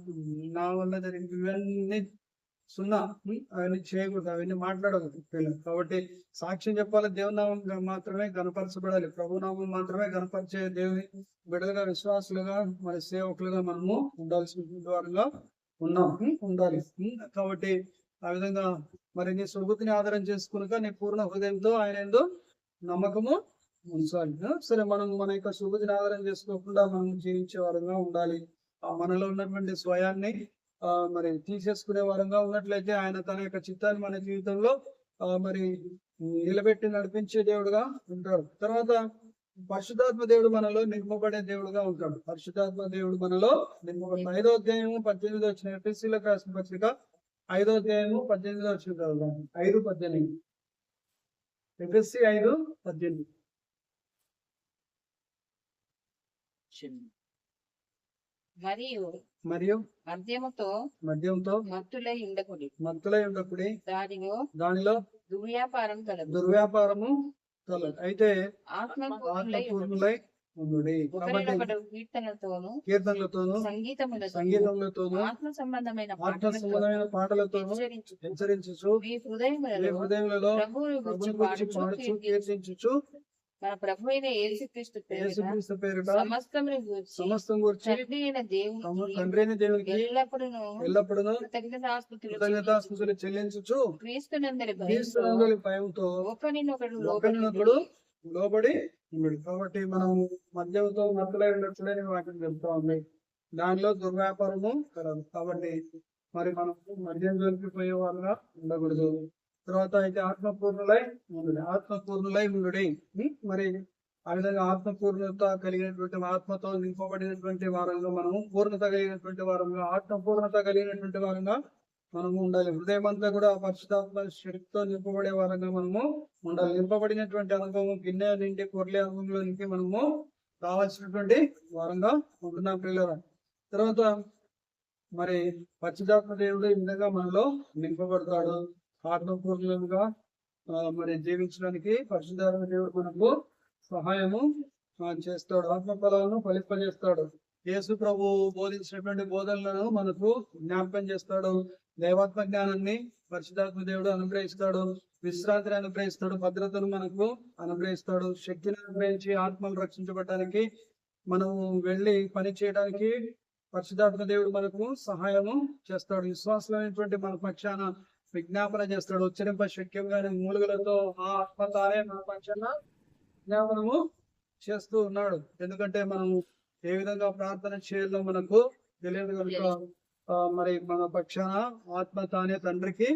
Speaker 2: నా వల్ల జరిగింది, ఇవన్నీ సున్నా. అవన్నీ చేయకూడదు, అవన్నీ మాట్లాడకూడదు పిల్లలు. కాబట్టి సాక్ష్యం చెప్పాలి, దేవుని నామం మాత్రమే గణపరచబడాలి, ప్రభునామం మాత్రమే గణపరిచే దేవుని బిడ్డలుగా, విశ్వాసులుగా, మరి సేవకులుగా మనము ఉండాల్సిన వారంగా ఉండాలి. కాబట్టి ఆ విధంగా మరి నీ సుబుద్ధిని ఆధారం చేసుకున్నాక నీ పూర్ణ హృదయంతో ఆయన ఏందో నమ్మకము ఉంచాలి. సరే, మనం మన యొక్క సుబుద్ధిని ఆధారం చేసుకోకుండా మనం జీవించే వారంగా ఉండాలి. మనలో ఉన్నటువంటి స్వయాన్ని మరి తీసేసుకునే వారంగా ఉన్నట్లయితే ఆయన తన యొక్క చిత్తాన్ని మన జీవితంలో మరి నిలబెట్టి నడిపించే దేవుడుగా ఉంటాడు. తర్వాత పరిశుద్ధాత్మ దేవుడు మనలో నింపబడే దేవుడుగా ఉంటాడు. పరిశుద్ధాత్మ దేవుడు మనలో నింపబడి 5వ అధ్యాయము 18 వచ్చిన ఎఫెసీయులకు రాసిన పత్రిక 5వ అధ్యాయము 18 వచ్చిన కదా, 5:18 ఎఫెసీ 5:18.
Speaker 3: మరియు
Speaker 2: మద్యముతో
Speaker 3: మత్తులై ఉండకుడి,
Speaker 2: దానిలో దుర్వ్యాపారము కలదు. అయితే ఆత్మపూర్ణులై ఉండుడి. కీర్తనలతోను సంగీతములతోను ఆత్మ సంబంధమైన పాటలతోను హెచ్చరించుచు మీ హృదయములలో ప్రభువుని గురించి పాడుచు కీర్తించుచు
Speaker 3: మన ప్రభు అయిన యేసుక్రీస్తు
Speaker 2: పేరిట
Speaker 3: సమస్తం గురించి
Speaker 2: తండ్రి అయిన దేవునికి ఎల్లప్పుడూ కృతజ్ఞతాస్తుతులు చెల్లించుచు క్రీస్తునందలి భయంతో ఒకరినొకడు లోబడి ఉన్నాడు. కాబట్టి మనం మద్యంతో మత్తులై ఉండొచ్చుడని వాటిని చెప్తా ఉంది. దానిలో దుర్వ్యాపారము కలదు. కాబట్టి మరి మనం మద్యం జోలికిపోయే వాళ్ళగా ఉండకూడదు. తర్వాత అయితే ఆత్మపూర్ణులై ఉండుడి. మరి ఆ విధంగా ఆత్మపూర్ణత కలిగినటువంటి, ఆత్మతో నింపబడినటువంటి వారంగా మనము, పూర్ణత కలిగినటువంటి వారంగా, ఆత్మపూర్ణత కలిగినటువంటి వారంగా మనము ఉండాలి. హృదయం అంతా కూడా పరిశుద్ధాత్మ శక్తితో నింపబడే వారంగా మనము ఉండాలి. నింపబడినటువంటి అనుభవం గిన్నె నిండి పొర్లే అనుభవంలోనికి మనము కావాల్సినటువంటి వారంగా ఉంటున్నాం పిల్లల. తర్వాత మరి పరిశుద్ధాత్మ దేవుడు ఈ విధంగా మనలో నింపబడతాడు. ఆత్మపూర్ణంగా మరి జీవించడానికి పరిశుద్ధాత్మ దేవుడు మనకు సహాయము చేస్తాడు. ఆత్మ ఫలాలను ఫలింపజేస్తాడు. యేసు ప్రభు బోధించినటువంటి బోధనలను మనకు జ్ఞాపకం చేస్తాడు. దైవాత్మ జ్ఞానాన్ని పరిశుద్ధాత్మ దేవుడు అనుగ్రహిస్తాడు. విశ్రాంతిని అనుగ్రహిస్తాడు. భద్రతను మనకు అనుగ్రహిస్తాడు. శక్తిని అనుగ్రహించి ఆత్మలు రక్షించబడటానికి, మనము వెళ్ళి పని చేయడానికి పరిశుద్ధాత్మ దేవుడు మనకు సహాయము చేస్తాడు. విశ్వాసమైనటువంటి మన పక్షాన విజ్ఞాపన చేస్తాడు. ఉచ్చరింప శక్యంగానే మూలుగులతో ఆ ఆత్మ తానే మన పక్షాన విజ్ఞాపనము చేస్తూ ఉన్నాడు. ఎందుకంటే మనము ఏ విధంగా ప్రార్థన చేయాలో మనకు తెలియదు కనుక మరి మన పక్షాన ఆత్మ తానే తండ్రికి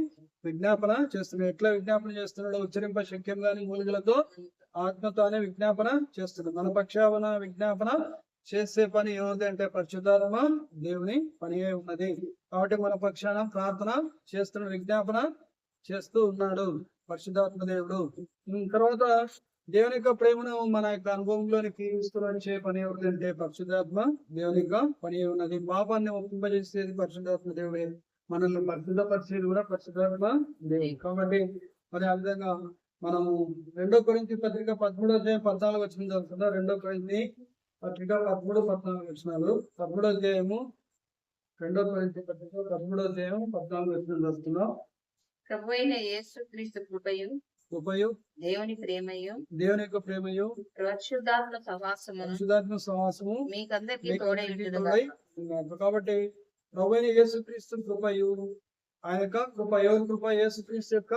Speaker 2: విజ్ఞాపన చేస్తున్నాడు. ఎట్లా విజ్ఞాపన చేస్తున్నాడో ఉచ్చరింప శక్యంగానే మూలుగులతో ఆత్మ తానే విజ్ఞాపన చేస్తున్నాడు. మన పక్షాన విజ్ఞాపన చేసే పని ఏముంది అంటే పరిశుద్ధాత్మ దేవుని పని ఉన్నది. కాబట్టి మన పక్షాన ప్రార్థన చేస్తున్న, విజ్ఞాపన చేస్తూ ఉన్నాడు పరిశుద్ధాత్మ దేవుడు. తర్వాత దేవుని యొక్క ప్రేమను మన యొక్క అనుభవంలోనికి తీసుకువచ్చే పని ఏమిటంటే పరిశుద్ధాత్మ దేవుని యొక్క పని ఉన్నది. పాపాన్ని ఒప్పింపజేసేది పరిశుద్ధాత్మ దేవుడే. మనల్ని పరిశుద్ధపరిచేది కూడా పరిశుద్ధాత్మ దేవుడు. కాబట్టి మరి ఆ విధంగా మనము 2 కొరింథీ పత్రిక 13వ అధ్యాయం 14 వచనం చదువుతుందా. 2 కొరింథీ పత్రిక 13-14 వచనాలు. 13వ అధ్యాయము 2 కొరింథీ పత్రిక 13వ అధ్యాయం 14 వచనం చదువుతున్నాం.
Speaker 3: ప్రభు అయిన యేసుక్రీస్తు కృపయు దేవుని యొక్క ప్రేమయు పరిశుద్ధాత్మ సహవాసము మీకందరికీ తోడై ఉండును.
Speaker 2: కాబట్టి ప్రభు అయిన యేసుక్రీస్తు కృపయు ఆయన యొక్క కృప, ఎవరి కృప? యేసుక్రీస్తు యొక్క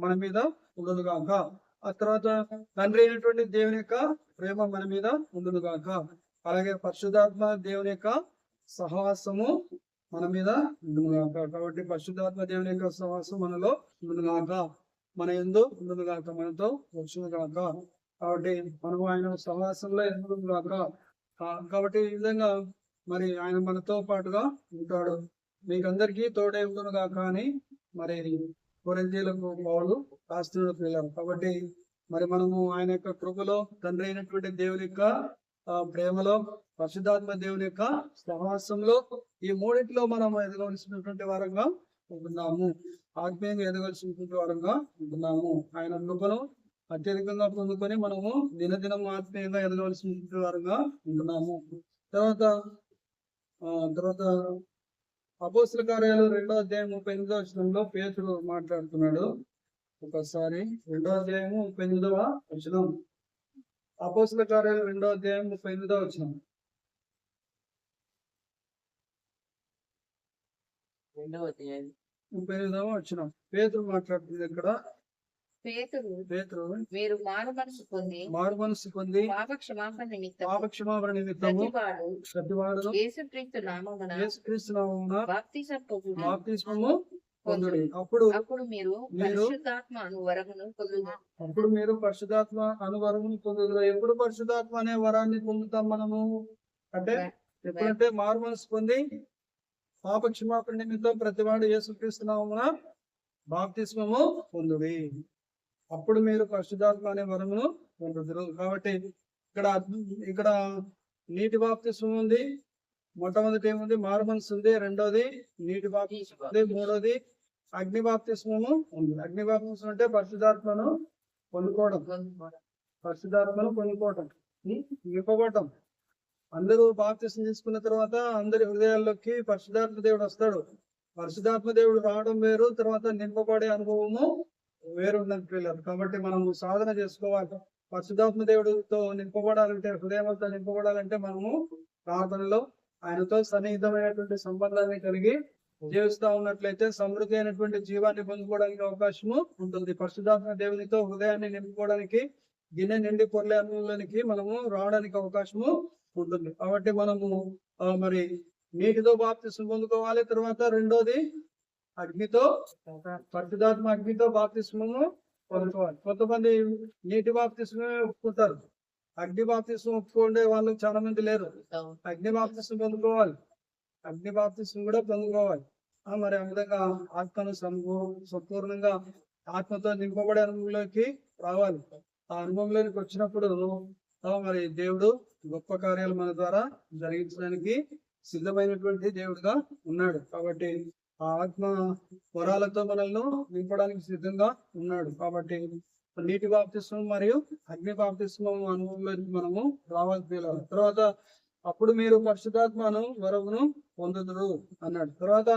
Speaker 2: మన మీద ఉండును గాక. ఆ తర్వాత తండ్రి అయినటువంటి దేవుని యొక్క ప్రేమ మన మీద ఉండును గాక. అలాగే పరిశుద్ధాత్మ దేవుని యొక్క సహవాసము మన మీద ఉండును గాక. కాబట్టి పరిశుద్ధాత్మ దేవుని యొక్క సహవాసం మనలో ఉండును గాక, మన యందు ఉండును గాక, మనతో వచ్చును గాక. కాబట్టి మనం ఆయన సహవాసంలో ఉండును గాక. కాబట్టి ఈ విధంగా మరి ఆయన మనతో పాటుగా ఉంటాడు. మీకందరికీ తోడే ఉండును గాక అని మరి కొరింథీయులకు పౌలు రాస్తున్నాడు పిల్లలు. కాబట్టి మరి మనము ఆయన యొక్క కృపలో, తండ్రి అయినటువంటి దేవుని యొక్క ప్రేమలో, పరిశుద్ధాత్మ దేవుని యొక్క సహవాసంలో, ఈ మూడింటిలో మనం ఎదగవలసినటువంటి వారంగా ఉంటున్నాము. ఆత్మీయంగా ఎదగవలసినటువంటి వారంగా ఉంటున్నాము. ఆయన కృపను అత్యధికంగా పొందుకొని మనము దినదినం ఆత్మీయంగా ఎదగవలసినటువంటి వారంగా ఉంటున్నాము. తర్వాత అపోస్తల కార్యాలు 2వ అధ్యాయం 38వ వచనంలో పేతురు మాట్లాడుతున్నాడు. ఒకసారి 2వ అధ్యాయం 38వ వచనం. అపోస్తల కార్యాలు 2వ అధ్యాయం 38వ వచనం. 38వ వచనం పేతురు మాట్లాడుతుంది ఇక్కడ. పేతురు
Speaker 3: మీరు మారు మనసు పొంది పాప క్షమాపణ
Speaker 2: నిమిత్తము ప్రతివాడు
Speaker 3: యేసుక్రీస్తు నామమున
Speaker 2: బాప్తిస్మము పొందుడి. అప్పుడు
Speaker 3: మీరు పరిశుద్ధాత్మ
Speaker 2: అనువరమును పొందుదురు. ఎప్పుడు పరిశుద్ధాత్మ అనే వరాన్ని పొందుతాం మనము అంటే ఎప్పుడంటే మారు మనసు పొంది పాప క్షమాపణ నిమిత్తం ప్రతివాడు యేసుక్రీస్తు నామమున బాప్తిస్మము పొందుడి. అప్పుడు మీరు పరిశుద్ధాత్మ అనే వరమును పొందుదురు. కాబట్టి ఇక్కడ నీటి బాప్తిస్మం ఉంది. మొట్టమొదటి ఏముంది? మారు మనసు ఉంది. రెండోది నీటి బాప్తిస్మం ఉంది. మూడోది అగ్ని బాప్తిస్మము ఉంది. అగ్ని బాప్తిస్మం అంటే పరిశుద్ధాత్మను పొందుకోవడం, నింపబడటం. అందరూ బాప్తిస్మం తీసుకున్న తర్వాత అందరి హృదయాల్లోకి పరిశుద్ధాత్మ దేవుడు వస్తాడు. పరిశుద్ధాత్మ దేవుడు రావడం వేరు, తర్వాత నింపబడే అనుభవము వేరున్నది పిల్లలు. కాబట్టి మనము సాధన చేసుకోవాలి. పరిశుద్ధాత్మ దేవుడితో నింపబడాలంటే, హృదయంతో నింపబడాలంటే మనము ప్రార్థనలో ఆయనతో సన్నిహితమైనటువంటి సంబంధాన్ని కలిగి జీవిస్తా ఉన్నట్లయితే సమృద్ధి అయినటువంటి జీవాన్ని పొందుకోవడానికి అవకాశము ఉంటుంది. పరిశుద్ధాత్మ దేవునితో హృదయాన్ని నింపుకోవడానికి, గిన్నె నిండి పొర్లే అనుభవంలోనికి మనము రావడానికి అవకాశము ఉంటుంది. కాబట్టి మనము మరి నీటితో బాప్తిస్మం పొందుకోవాలి. తర్వాత రెండోది అగ్నితో, పరిశుద్ధాత్మ అగ్నితో బాప్తిస్మము పొందుకోవాలి. కొంతమంది నీటి బాప్తిస్మమే ఒప్పుకుంటారు, అగ్ని బాప్తిస్మం ఒప్పుకోండే వాళ్ళు చాలా మంది లేరు. అగ్ని బాప్తిస్మం పొందుకోవాలి, అగ్ని బాప్తిస్మం కూడా పొందుకోవాలి. మరి ఆ విధంగా ఆత్మను సంపూర్ణంగా ఆత్మతో నింపబడే అనుభవంలోకి రావాలి. ఆ అనుభవంలోకి వచ్చినప్పుడు మరి దేవుడు గొప్ప కార్యాలు మన ద్వారా జరిగించడానికి సిద్ధమైనటువంటి దేవుడుగా ఉన్నాడు. కాబట్టి ఆ ఆత్మ వరాలతో మనల్ని నింపడానికి సిద్ధంగా ఉన్నాడు. కాబట్టి నీటి బాప్తిస్మం మరియు అగ్ని బాప్తిస్మం అనుభవంలోకి మనము రావాలి. తర్వాత అప్పుడు మీరు పరిశుద్ధాత్మను వరమును పొందుదురు అన్నాడు. తర్వాత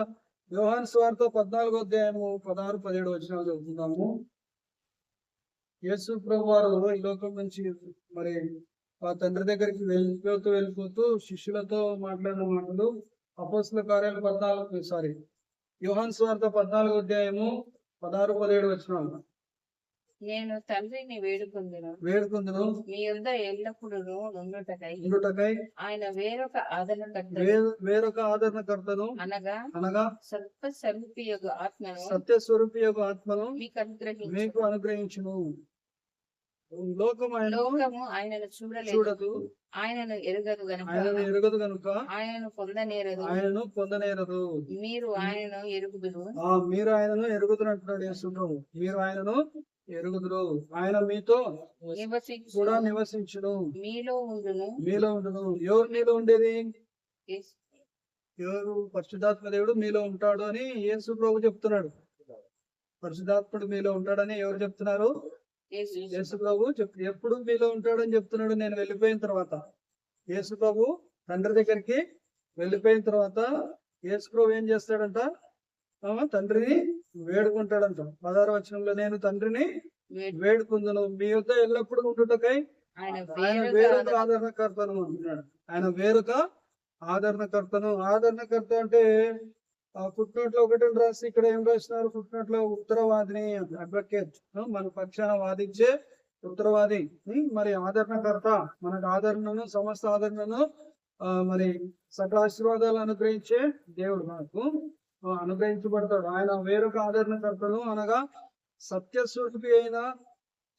Speaker 2: యోహాను సువార్త 14వ అధ్యాయము 16-17 వచనాలు చదువుతున్నాము. యేసు ప్రభు వారు ఈ లోకం నుంచి మరి ఆ తండ్రి దగ్గరికి వెళ్ళిపోతూ శిష్యులతో మాట్లాడిన మాటలు అపోస్తల కార్యాలు యోహాను సువార్త 14వ అధ్యాయము 16-17 వచనాలు.
Speaker 3: నేను తండ్రిని
Speaker 2: వేడుకుందును
Speaker 3: మీ యొద్ద ఎల్లప్పుడూ ఉండుటకై ఆయన
Speaker 2: వేరొక ఆదరణకర్తను అనగా సత్యస్వరూపి యొక్క ఆత్మను మీకు అనుగ్రహించును. లోకము
Speaker 3: ఆయనను చూడదు, ఆయనను ఎరుగదు గనుక ఆయనను పొందనేరదు. మీరు ఆయనను ఎరుగుదురు అంటున్నాడు. మీరు ఆయనను ఎరుగుదురు, ఆయన మీతో కూడా నివసించును, మీలో ఉండును. ఎవరు మీలో ఉండేది? ఎవరు? పరిశుద్ధాత్మ దేవుడు మీలో ఉంటాడు అని యేసు ప్రభు చెప్తున్నాడు. పరిశుద్ధాత్ముడు మీలో ఉంటాడని ఎవరు చెప్తున్నారు? యేసు ప్రభు ఎప్పుడు మీలో ఉంటాడని చెప్తున్నాడు. నేను వెళ్ళిపోయిన తర్వాత, యేసు ప్రభు తండ్రి దగ్గరికి వెళ్ళిపోయిన తర్వాత యేసు ప్రభు ఏం చేస్తాడంట? తండ్రిని వేడుకుంటాడంట. 16వ వచనంలో నేను తండ్రిని వేడుకుందును మీ యొద్ద ఎల్లప్పుడూ ఉండుటకై ఆయన వేరొక ఆదరణకర్తను అంటున్నాడు. ఆయన వేరొక ఆదరణకర్తను. ఆదరణకర్త అంటే
Speaker 2: ఫుట్ నోట్ లో ఒకటి రాసి ఇక్కడ ఏం రాసినారు? ఫుట్ నోట్ లో ఉత్తరవాదిని, అడ్వకేట్, మన పక్షాన వాదించే ఉత్తరవాది, మరి ఆదరణకర్త, మనకు ఆదరణను, సమస్త ఆదరణను మరి సకల ఆశీర్వాదాలు అనుగ్రహించే దేవుడు మనకు అనుగ్రహించబడతాడు. ఆయన వేరొక ఆదరణకర్తను అనగా సత్యస్వరూపి అయిన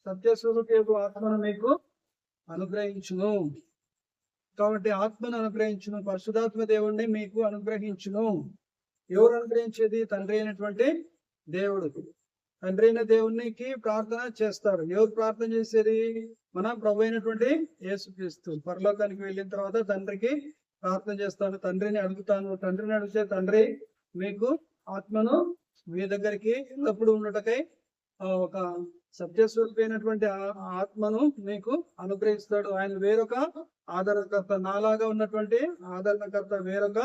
Speaker 2: సత్యస్వరూపి ఆత్మను మీకు అనుగ్రహించును. కాబట్టి ఆత్మను అనుగ్రహించును, పరిశుధాత్మ దేవుణ్ణి మీకు అనుగ్రహించును. ఎవరు అనుగ్రహించేది? తండ్రి అయినటువంటి దేవుడు. తండ్రి అయిన దేవునికి ప్రార్థన చేస్తారు. ఎవరు ప్రార్థన చేసేది? మన ప్రభు అయినటువంటి యేసుక్రీస్తు పరలోకానికి వెళ్ళిన తర్వాత తండ్రికి ప్రార్థన చేస్తాను, తండ్రిని అడుగుతాను. తండ్రిని అడిగితే తండ్రి మీకు ఆత్మను మీ దగ్గరికి ఎల్లప్పుడు ఉండటకై ఒక సత్యస్వరూపి అయినటువంటి ఆత్మను మీకు అనుగ్రహిస్తాడు. ఆయన వేరొక ఆదరణకర్త, నాలాగా ఉన్నటువంటి ఆదరణకర్త వేరొక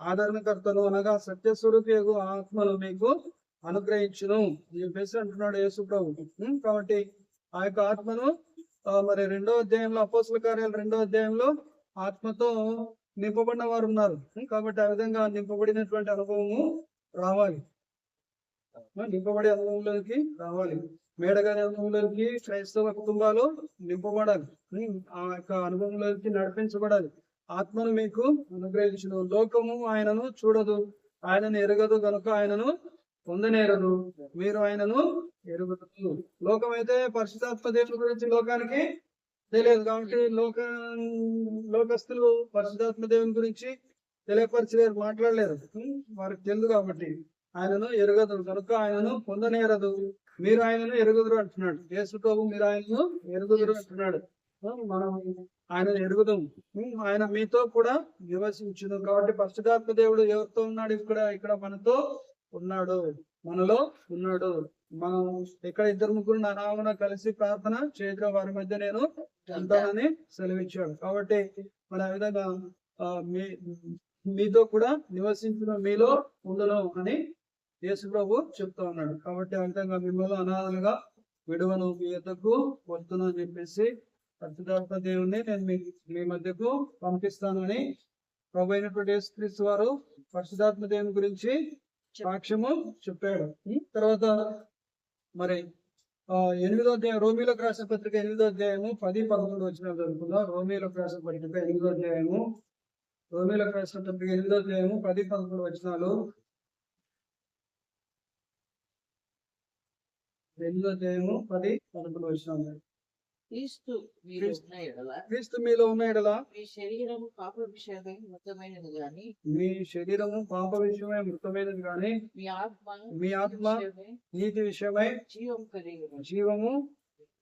Speaker 2: ఆదరణకర్తను అనగా సత్యస్వరూపి ఆత్మను మీకు అనుగ్రహించును అని చెప్పేసి అంటున్నాడు యేసు ప్రభు. కాబట్టి ఆ యొక్క ఆత్మను మరి 2వ అధ్యాయంలో, అపోస్తల కార్యాలు 2వ అధ్యాయంలో ఆత్మతో నింపబడిన వారు ఉన్నారు. కాబట్టి ఆ విధంగా నింపబడినటువంటి అనుభవము రావాలి, నింపబడే అనుభవంలోకి రావాలి. మేడగాని అనుభవంలోకి క్రైస్తవ కుటుంబాలు నింపబడాలి, ఆ యొక్క అనుభవంలోకి నడిపించబడాలి. ఆత్మను మీకు అనుగ్రహించును. లోకము ఆయనను చూడదు, ఆయనను ఎరగదు కనుక ఆయనను పొందనేరదు, మీరు ఆయనను ఎరుగుతారు. లోకం అయితే పరిశుద్ధాత్మ దేవుని గురించి లోకానికి తెలియదు. కాబట్టి లోకస్తులు పరిశుద్ధాత్మ దేవుని గురించి తెలియపరచలేరు, మాట్లాడలేరు. వారికి తెలియదు కాబట్టి ఆయనను ఎరగదు కనుక ఆయనను పొందనేరదు, మీరు ఆయనను ఎరుగుదురు అంటున్నాడు యేసు ప్రభు. మీరు ఆయనను ఎరుగుదురు అంటున్నాడు. మనం ఆయన ఎరుగుదాం, ఆయన మీతో కూడా నివసించును. కాబట్టి పరిశుద్ధాత్మ దేవుడు ఎవరితో ఉన్నాడు? ఇక్కడ మనతో ఉన్నాడు, మనలో ఉన్నాడు. మనం ఇక్కడ 2-3 నా నామమున కలిసి ప్రార్థన చేయగా వారి మధ్య నేను ఉంటానని సెలవిచ్చాడు. కాబట్టి మన ఆ విధంగా మీతో కూడా నివసించిన, మీలో ఉండును అని యేసు ప్రభు చెప్తా ఉన్నాడు. కాబట్టి ఆ విధంగా మిమ్మల్ని అనాథలుగా విడువను, మీ యొద్దకు వస్తును అని చెప్పేసి పరిశుద్ధాత్మ దేవుణ్ణి నేను మీ మధ్యకు పంపిస్తాను అని ప్రభు అయినటువంటి యేసుక్రీస్తు వారు పరిశుద్ధాత్మ దేవుని గురించి సాక్ష్యము చెప్పాడు. తర్వాత మరి 8వ అధ్యాయం, రోమీలకు రాసిన పత్రిక 8వ అధ్యాయము 10-11 వచనాలు జరుగుతుందా? రోమీలకు రాసిన పత్రిక 8వ అధ్యాయము, రోమీలకు రాసిన పత్రిక 8వ అధ్యాయము 10-11 వచనాలు. 8వ అధ్యాయము 10-11 వచనాలు.
Speaker 4: క్రీస్తు
Speaker 2: మీలో ఉన్న ఎడల
Speaker 4: మీ శరీరము పాప విషయమై మృతమైనది గాని,
Speaker 2: మీ శరీరము పాప విషయమై మృతమైనది గాని, మీ ఆత్మ నీతి విషయమై జీవము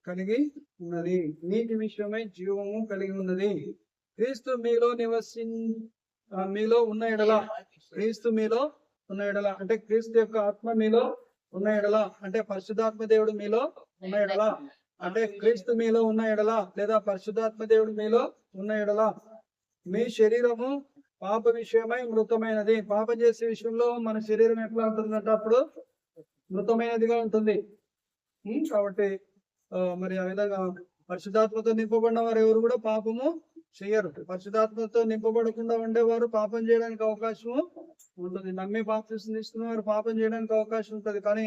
Speaker 2: కలిగి ఉన్నది. నీతి విషయమై జీవము కలిగి ఉన్నది. క్రీస్తు మీలో మీలో ఉన్న ఎడల, క్రీస్తు మీలో ఉన్న ఎడల అంటే క్రీస్తు యొక్క ఆత్మ మీలో ఉన్న ఎడల అంటే పరిశుద్ధాత్మ దేవుడు మీలో ఉన్న ఎడల అంటే క్రీస్తు మీలో ఉన్న ఎడల లేదా పరిశుద్ధాత్మ దేవుడు మీలో ఉన్న ఎడల మీ శరీరము పాప విషయమై మృతమైనది. పాపం చేసే విషయంలో మన శరీరం ఎట్లా ఉంటుందంటే అప్పుడు మృతమైనదిగా ఉంటుంది. కాబట్టి మరి ఆ విధంగా పరిశుద్ధాత్మతో నింపబడిన వారు ఎవరు కూడా పాపము చేయరు. పరిశుద్ధాత్మతో నింపబడకుండా ఉండేవారు పాపం చేయడానికి అవకాశము ఉంటుంది. నమ్మి బాప్తిసం తీసుకున్న వారు పాపం చేయడానికి అవకాశం ఉంటుంది. కానీ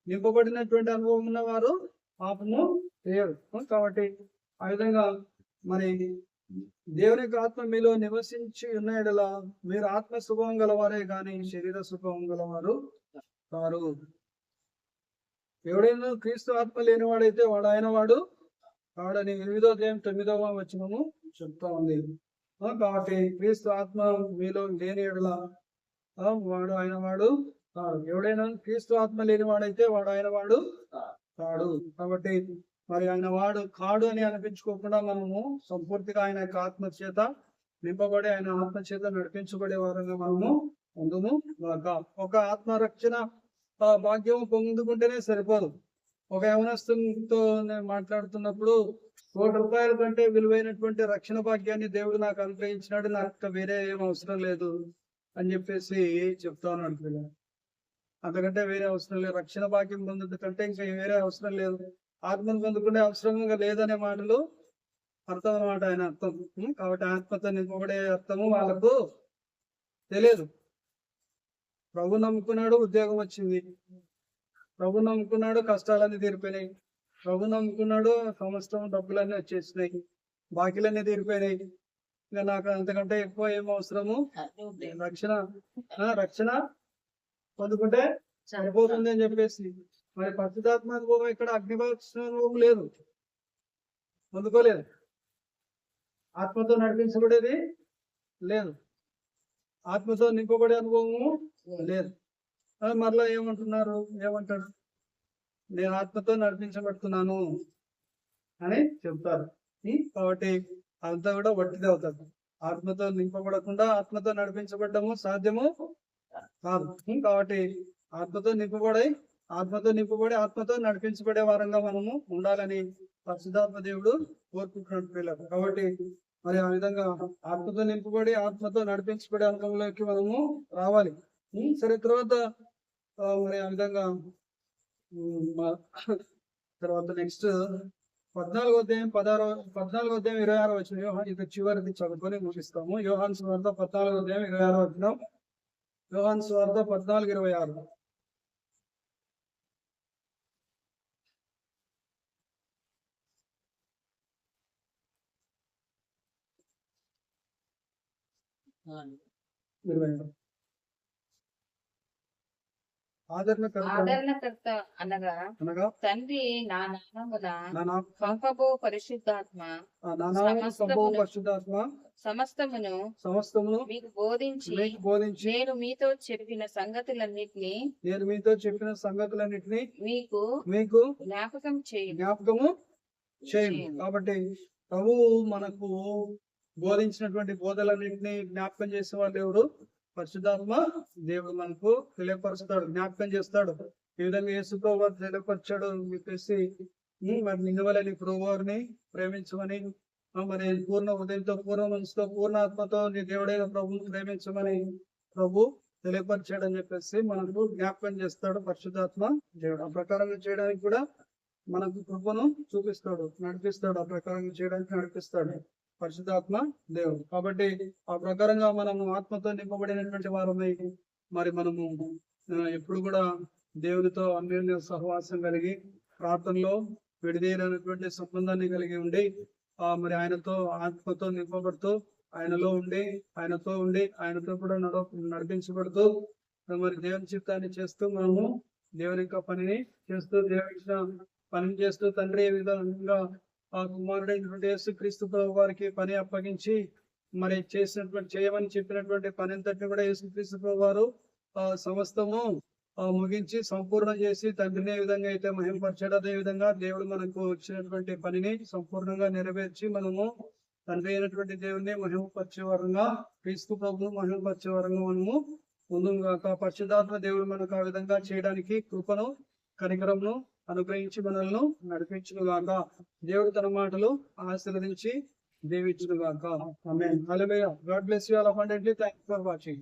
Speaker 2: నింపబడినటువంటి అనుభవం ఉన్న వారు పాపము చేయరు. కాబట్టి ఆ విధంగా మరి దేవుని యొక్క ఆత్మ మీలో నివసించి ఉన్న ఎడల మీరు ఆత్మ స్వభావం గలవారే కానీ శరీర స్వభావం గలవారు కారు. ఎవడైనా క్రీస్తు ఆత్మ లేనివాడైతే వాడు ఆయన వాడు కాడని 8వ అధ్యాయం 9వ వచనము చెప్తా ఉంది. కాబట్టి క్రీస్తు ఆత్మ మీలో లేని ఎడల వాడు ఆయన వాడు కాడు. ఎవడైనా క్రీస్తు ఆత్మ లేనివాడైతే వాడు ఆయన వాడు కాడు. కాబట్టి మరి ఆయన వాడు కాడు అని అనిపించుకోకుండా మనము సంపూర్తిగా ఆయన యొక్క ఆత్మ చేత నింపబడి ఆయన ఆత్మ చేత నడిపించబడే వారంగా మనము ఉందుము. ఒక ఆత్మరక్షణ భాగ్యము పొందుకుంటేనే సరిపోదు. ఒక యవనస్తుతో నేను మాట్లాడుతున్నప్పుడు 1 కోటి రూపాయల కంటే విలువైనటువంటి రక్షణ భాగ్యాన్ని దేవుడు నాకు అనుగ్రహించినాడు, నాకు వేరే ఏం అవసరం లేదు అని చెప్పేసి చెప్తా ఉన్నాడు. అంతకంటే వేరే అవసరం లేదు. రక్షణ భాగ్యం పొందుట కంటే ఇంకా వేరే అవసరం లేదు. ఆత్మను పొందుకునే అవసరంగా లేదనే మాటలు అర్థం అన్నమాట ఆయన అర్థం. కాబట్టి ఆత్మతో నింపబడే అర్థము వాళ్ళకు తెలియదు. ప్రభు నమ్ముకున్నాడు, ఉద్యోగం వచ్చింది. ప్రభు నమ్ముకున్నాడు, కష్టాలన్నీ తీరిపోయినాయి. ప్రభు నమ్ముకున్నాడు, సమస్తం డబ్బులన్నీ వచ్చేసినాయి, బాకీలన్నీ తీరిపోయినాయి. ఇంకా నాకు అంతకంటే ఎక్కువ ఏం అవసరము? రక్షణ రక్షణ పొందుకుంటే సరిపోతుంది అని చెప్పేసి. మరి పరిశుద్ధాత్మ అనుభవం ఇక్కడ అగ్నిపక్ష అనుభవం లేదు, పొందుకోలేదు. ఆత్మతో నడిపించబడేది లేదు, ఆత్మతో నింపబడే అనుభవము లేదు. మరలా ఏమంటాడు? నేను ఆత్మతో నడిపించబడుతున్నాను అని చెప్తారు. కాబట్టి అంతా కూడా వట్టిదే అవుతుంది. ఆత్మతో నింపబడకుండా ఆత్మతో నడిపించబడ్డము సాధ్యము కాదు. కాబట్టి ఆత్మతో నింపబడి ఆత్మతో నడిపించబడే వారంగా మనము ఉండాలని పరిశుద్ధాత్మ దేవుడు కోరుకుంటున్నాడు పిల్లలు. కాబట్టి మరి ఆ విధంగా ఆత్మతో నింపబడి ఆత్మతో నడిపించబడే అనుభవంలోకి మనము రావాలి. సరే, తర్వాత మరి ఆ విధంగా తర్వాత నెక్స్ట్ 14వ అధ్యాయం 26వ వచనం. ఇది చివరిది చదువుకొని ముగిస్తాము. యోహాను సువార్త 14వ అధ్యాయం 26వ వచనం. యోహాను సువార్త 14:26.
Speaker 5: ఆదరణకర్త అనగా తండ్రి నా నామమున పంపబో పరిశుద్ధాత్మ సమస్తమును మీకు బోధించి నేను మీతో చెప్పిన సంగతులన్నిటినీ మీకు జ్ఞాపకము
Speaker 2: చేయండి. కాబట్టి ప్రభువు మనకు బోధించినటువంటి బోధలన్నింటినీ జ్ఞాపకం చేసే వాళ్ళు ఎవరు? పరిశుద్ధాత్మ దేవుడు మనకు తెలియపరుస్తాడు, జ్ఞాపకం చేస్తాడు. ఈ విధంగా యేసు ప్రభువు తెలియపరిచాడు చెప్పేసి, మరి నిన్నవలని ప్రభువారిని ప్రేమించమని, మరి పూర్ణ హృదయంతో, పూర్ణ మనసుతో, పూర్ణ ఆత్మతో నీ దేవుడైన ప్రభువుని ప్రేమించమని ప్రభు తెలియపరిచాడని చెప్పేసి మనకు జ్ఞాపకం చేస్తాడు పరిశుద్ధాత్మ దేవుడు. ఆ ప్రకారంగా చేయడానికి కూడా మనకు కృపను చూపిస్తాడు, నడిపిస్తాడు. ఆ ప్రకారంగా చేయడానికి నడిపిస్తాడు పరిశుద్ధాత్మ దేవుడు. కాబట్టి ఆ ప్రకారంగా మనము ఆత్మతో నింపబడినటువంటి వారమై మరి మనము ఎప్పుడు కూడా దేవునితో అన్యోన్య సహవాసం కలిగి, ప్రార్థనలో విడిదీయనటువంటి సంబంధాన్ని కలిగి ఉండి, మరి ఆయనతో ఆత్మతో నింపబడుతూ, ఆయనలో ఉండి, ఆయనతో కూడా నడిపించబడుతూ, మరి దేవుని చిత్తాన్ని చేస్తూ, మనము దేవుని యొక్క పనిని చేస్తూ, దేవుని పనిని చేస్తూ, తండ్రి ఏ విధంగా ఆ కుమారుడైనటువంటి యేసుక్రీస్తు ప్రభు వారికి పని అప్పగించి మరి చేయమని చెప్పినటువంటి పని అంతటిని కూడా యేసుక్రీస్తు ప్రభు వారు సమస్తము ముగించి సంపూర్ణ చేసి తండ్రిని ఏ విధంగా అయితే మహిమపరిచాడు, అదే విధంగా దేవుడు మనకు ఇచ్చినటువంటి పనిని సంపూర్ణంగా నెరవేర్చి మనము తండ్రి అయినటువంటి దేవుడిని మహిమపరిచే వారంగా, క్రీస్తు ప్రభువును మహిమపరిచే వారంగా మనము ముందుగాక. పరిశుద్ధాత్మ దేవుడు మనకు ఆ విధంగా చేయడానికి కృపను, కనికరమును అనుగ్రహించి మనల్ని నడిపించును గాక. దేవుడు తన మాటలు ఆశీర్వదించి దీవించును గాక. Amen. Hallelujah. God bless you all abundantly. Thanks for watching.